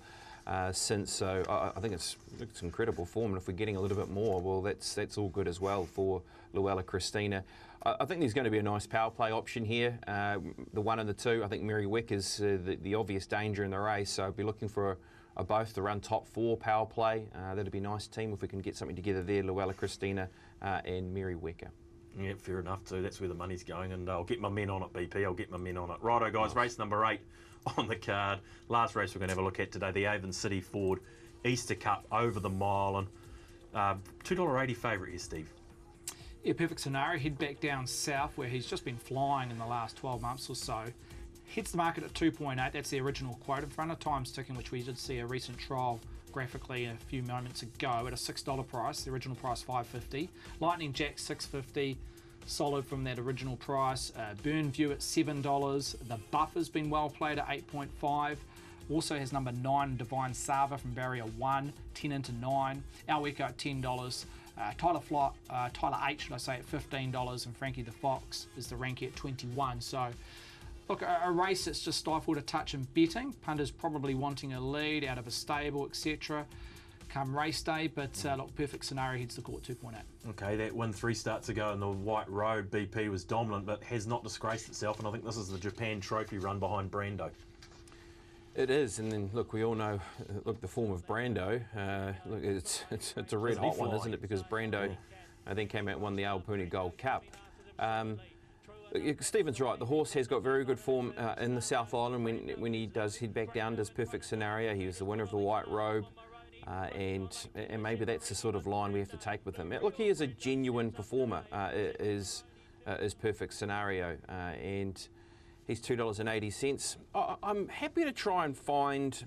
since. So I think it's incredible form, and if we're getting a little bit more, well, that's all good as well for Luella Christina. I think there's going to be a nice power play option here. The 1 and the 2, I think Mary Wick is the obvious danger in the race, so I'd be looking for a both to run top 4 power play. That'd be a nice team if we can get something together there, Luella Christina and Mary Wicker. Yeah, fair enough too. That's where the money's going, and I'll get my men on it, BP. I'll get my men on it. Righto, guys, race number 8 on the card. Last race we're going to have a look at today, the Avon City Ford Easter Cup over the mile, and $2.80 favourite here, Steve. Yeah, perfect scenario. Head back down south where he's just been flying in the last 12 months or so. Hits the market at 2.8. That's the original quote in front of Time's Ticking, which we did see a recent trial graphically a few moments ago at a $6 price. The original price $5.50. Lightning Jack $6.50. Solid from that original price. Burn View at $7. The Buffer's been well played at 8.5. Also has number 9 Divine Sava from barrier 1, 10 into 9. Our Echo at $10. Tyler H, should I say, at $15, and Frankie the Fox is the rankie at 21. So, look, a race that's just stifled a touch in betting. Punters probably wanting a lead out of a stable, etc. come race day, but look, perfect scenario, heads the court 2.8. Okay, that win 3 starts ago in the White Road, BP was dominant, but has not disgraced itself, and I think this is the Japan Trophy run behind Brando. It is, and then look, we all know, look, the form of Brando. Look, it's a red hot one, isn't it? Because Brando then came out and won the Alpuni Gold Cup. Stephen's right. The horse has got very good form in the South Island when he does head back down. Does perfect scenario. He was the winner of the White Robe, and maybe that's the sort of line we have to take with him. Look, he is a genuine performer. Is perfect scenario, and he's $2.80. I'm happy to try and find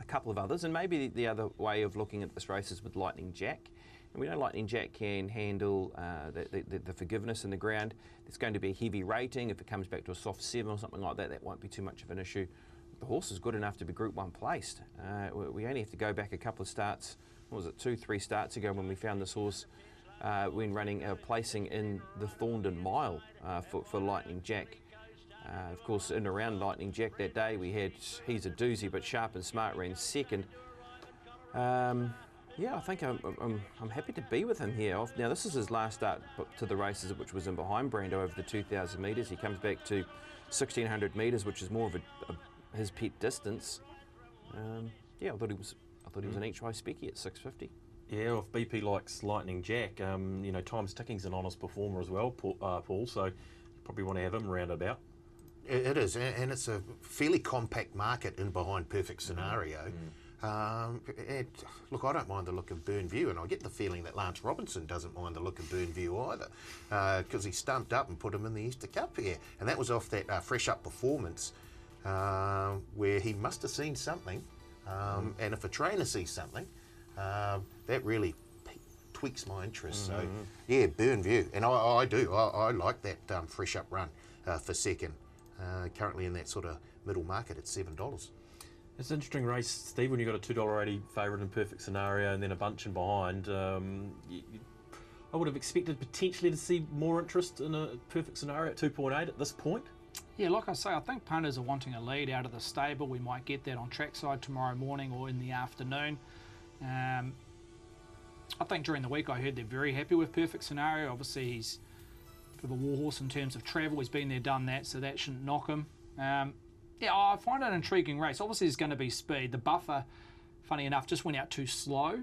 a couple of others, and maybe the other way of looking at this race is with Lightning Jack. And we know Lightning Jack can handle the forgiveness in the ground. It's going to be a heavy rating. If it comes back to a soft 7 or something like that, that won't be too much of an issue. The horse is good enough to be Group 1 placed. We only have to go back a couple of starts. What was it, 2-3 starts ago when we found this horse when running placing in the Thorndon Mile for Lightning Jack. Of course, in around Lightning Jack that day, we had He's a Doozy, but Sharp and Smart ran second. Yeah, I think I'm happy to be with him here. Now, this is his last start to the races, which was in behind Brando over the 2,000 metres. He comes back to 1,600 metres, which is more of his pet distance. Yeah, I thought he was an each way specky at 650. Yeah, well, if BP likes Lightning Jack, Time's Ticking's an honest performer as well, Paul, so you probably want to have him round about. It is, and it's a fairly compact market in behind Perfect Scenario. Look, I don't mind the look of Burnview, and I get the feeling that Lance Robinson doesn't mind the look of Burnview either, because he stumped up and put him in the Easter Cup here, and that was off that fresh up performance where he must have seen something, and if a trainer sees something, that really tweaks my interest. So yeah, Burnview, and I do. I like that fresh up run for second, currently in that sort of middle market at $7. It's an interesting race, Steve, when you've got a $2.80 favourite in Perfect Scenario and then a bunch in behind. I would have expected potentially to see more interest in a Perfect Scenario at 2.8 at this point. Yeah, like I say, I think punters are wanting a lead out of the stable. We might get that on trackside tomorrow morning or in the afternoon. I think during the week I heard they're very happy with Perfect Scenario. Obviously he's a bit of a warhorse in terms of travel. He's been there, done that, so that shouldn't knock him. Yeah, I find it an intriguing race. Obviously, there's going to be speed. The buffer, funny enough, just went out too slow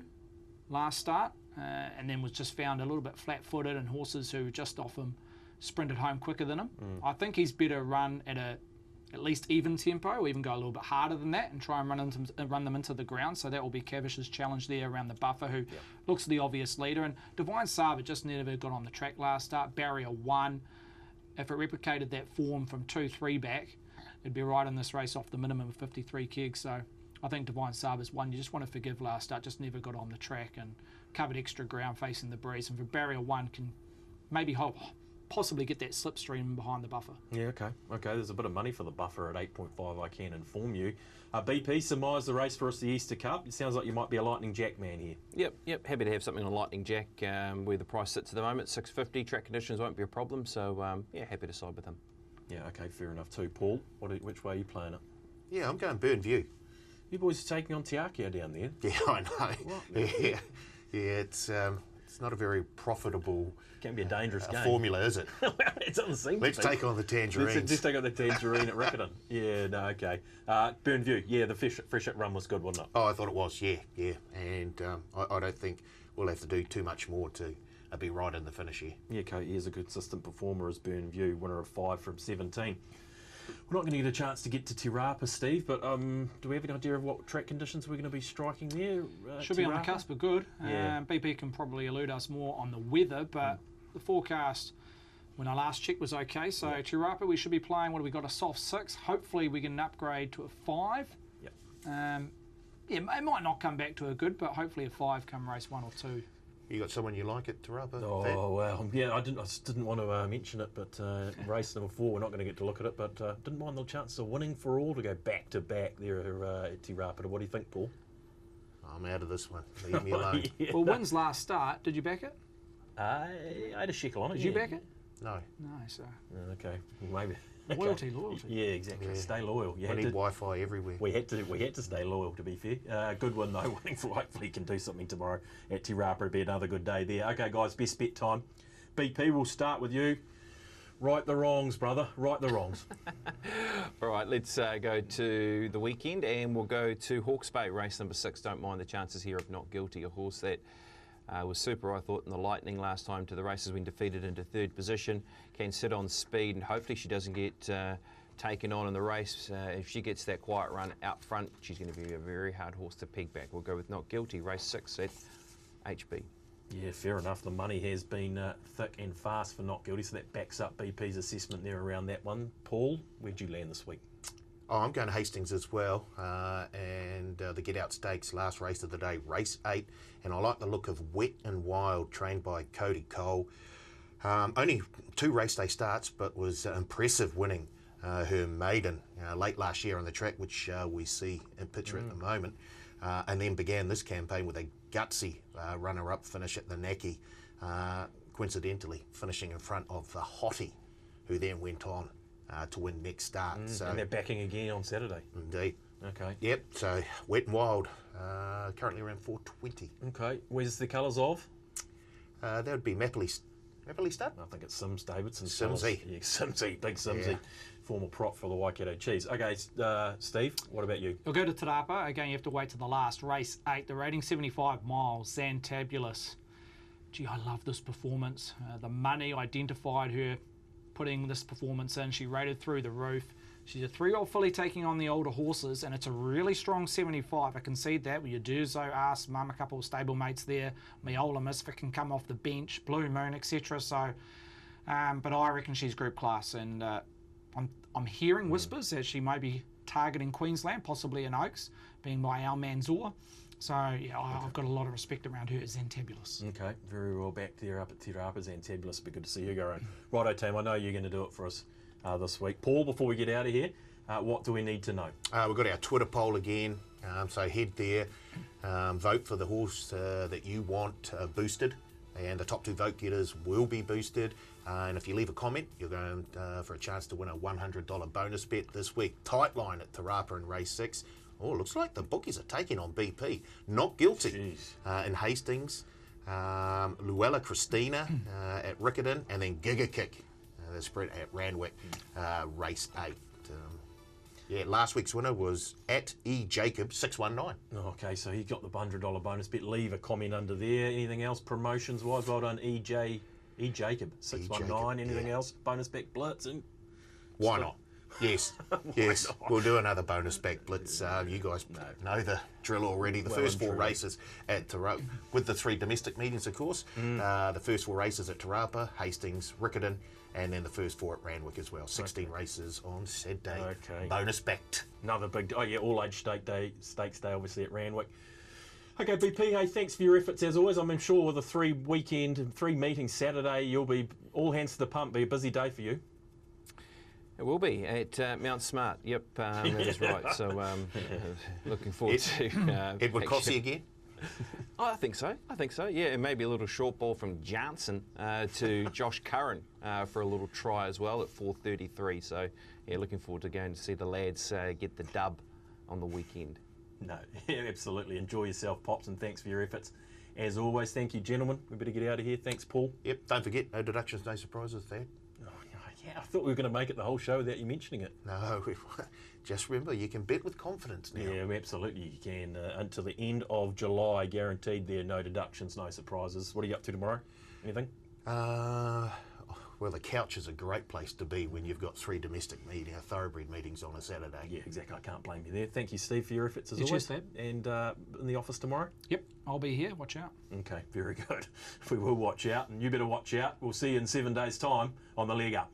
last start and then was just found a little bit flat-footed, and horses who were just off him sprinted home quicker than him. I think he's better run at at least even tempo, or even go a little bit harder than that and try and run them into the ground. So that will be Cavish's challenge there around the buffer, who looks the obvious leader. And Divine Sava just never got on the track last start. Barrier 1, if it replicated that form from 2-3 back, it'd be right in this race off the minimum of 53 kegs. So I think Divine Sava's one you just want to forgive last start, just never got on the track and covered extra ground facing the breeze. And for Barrier 1 can maybe possibly get that slipstream behind the buffer. Yeah, okay. There's a bit of money for the buffer at 8.5, I can inform you. BP, surmise the race for us, the Easter Cup. It sounds like you might be a Lightning Jack man here. Yep. Happy to have something on Lightning Jack where the price sits at the moment, 650. Track conditions won't be a problem, so yeah, happy to side with him. Yeah, okay, fair enough too. Paul, which way are you playing it? Yeah, I'm going Burnview. You boys are taking on Tiakio down there. Yeah, I know. Yeah, it's not a very profitable. Can be a dangerous game. Formula, is it? It doesn't seem. Let's take on the Tangerines. Let's take on the Tangerine at Riccarton. Yeah, no, okay. Burnview, yeah, the fresh run was good, wasn't it? Oh, I thought it was. Yeah, and I don't think we'll have to do too much more to be right in the finish here. Yeah, okay, he is a consistent performer as Burnview, winner of 5 from 17. We're not going to get a chance to get to Te Rapa, Steve, but do we have an idea of what track conditions we're going to be striking there? Should be on the cusp of good. Yeah. BP can probably elude us more on the weather, but the forecast when I last checked was okay. So Te Rapa, we should be playing, what have we got, a soft 6. Hopefully we can upgrade to a 5. Yep. Yeah, it might not come back to a good, but hopefully a 5 come race 1 or 2. You got someone you like at Te Rapa? Oh, well, yeah, I just didn't want to mention it, but race number 4, we're not going to get to look at it, but didn't mind the chances of winning for all to go back-to-back there at Te Rapa. What do you think, Paul? I'm out of this one. Leave me alone. Yeah. Well, wins last start. Did you back it? I had a shekel on it. Did you back it? No. No, so. Okay, well, maybe. Loyalty. Yeah, exactly. Yeah. Stay loyal. We need Wi-Fi everywhere. We had to stay loyal, to be fair. Good win though. Winning for hopefully can do something tomorrow at Te Rapa. It'll be another good day there. Okay, guys, best bet time. BP, we'll start with you. Right the wrongs, brother. Right the wrongs. All right, let's go to the weekend, and we'll go to Hawke's Bay, race number 6. Don't mind the chances here of Not Guilty, a horse that was super, I thought, in the Lightning last time to the races when defeated into 3rd position. Can sit on speed, and hopefully she doesn't get taken on in the race. If she gets that quiet run out front, she's going to be a very hard horse to peg back. We'll go with Not Guilty, race 6 at HB. Yeah, fair enough. The money has been thick and fast for Not Guilty, so that backs up BP's assessment there around that one. Paul, where'd you land this week? Oh, I'm going to Hastings as well, and the Get Out Stakes, last race of the day, race 8, and I like the look of Wet and Wild, trained by Cody Cole. Only 2 race day starts, but was impressive winning her maiden late last year on the track, which we see in picture at the moment, and then began this campaign with a gutsy runner-up finish at the Naki, coincidentally finishing in front of the Hottie, who then went on to win next start. And they're backing again on Saturday. Indeed. Okay. Yep, so Wet and Wild, currently around 420. Okay. Where's the colours of? That would be Mapley Stud. I think it's Sims Davidson. Simsy. Yeah, Simsy. Big Simsy. Yeah. Former prop for the Waikato Cheese. Okay, Steve, what about you? You'll go to Te Rapa. Again, you have to wait to the last. Race 8, the rating 75 miles. Zantabulous. Gee, I love this performance. The money identified her putting this performance in. She rated through the roof. She's a 3-year-old filly taking on the older horses, and it's a really strong 75. I concede that. With Udurzo, Ask, Mum, a couple of stablemates there. Miola Misfit can come off the bench, Blue Moon, etc. So, but I reckon she's group class, and I'm hearing whispers that she may be targeting Queensland, possibly in Oaks, being by Al Manzoor. So, yeah, I've got a lot of respect around her as Zantabulous. Okay, very well back there up at Te Rapa. Zantabulous. Be good to see you go around. Righto, team, I know you're going to do it for us this week. Paul, before we get out of here, what do we need to know? We've got our Twitter poll again, so head there, vote for the horse that you want boosted, and the top 2 vote getters will be boosted. And if you leave a comment, you're going for a chance to win a $100 bonus bet this week. Tight line at Te Rapa in race 6. Oh, looks like the bookies are taking on BP. Not guilty in Hastings. Luella Christina at Riccarton, and then Giga Kick, the spread at Randwick, race 8. Last week's winner was at E Jacob 619. Okay, so he got the $100 bonus bet. Leave a comment under there. Anything else promotions wise? Well done, E Jacob 619. Anything else? Bonus bet blitz and why not? Yes, yes. not? We'll do another bonus back blitz. You guys know the drill already. The first 4 races at Te Rapa, with the 3 domestic meetings, of course. The first 4 races at Te Rapa, Hastings, Riccarton, and then the first 4 at Randwick as well. 16 races on Saturday. Okay. Bonus backed. Another big, all-age stakes day, obviously at Randwick. Okay, BP, hey, thanks for your efforts as always. I'm sure with a 3 meetings Saturday, you'll be all hands to the pump. Be a busy day for you. It will be at Mount Smart. Yep, that is right. So looking forward to Edward Cossey again. Oh, I think so. Yeah, and maybe a little short ball from Johnson to Josh Curran for a little try as well at 4:33. So yeah, looking forward to going to see the lads get the dub on the weekend. No, yeah, absolutely. Enjoy yourself, Pops, and thanks for your efforts. As always, thank you, gentlemen. We better get out of here. Thanks, Paul. Yep, don't forget, no deductions, no surprises there. Yeah, I thought we were going to make it the whole show without you mentioning it. No, just remember, you can bet with confidence now. Yeah, absolutely you can. Until the end of July, guaranteed there, no deductions, no surprises. What are you up to tomorrow? Anything? Well, the couch is a great place to be when you've got 3 domestic thoroughbred meetings on a Saturday. Yeah, exactly. I can't blame you there. Thank you, Steve, for your efforts as always. Cheers, Steve. And in the office tomorrow? Yep, I'll be here. Watch out. Okay, very good. We will watch out, and you better watch out. We'll see you in 7 days' time on the Leg Up.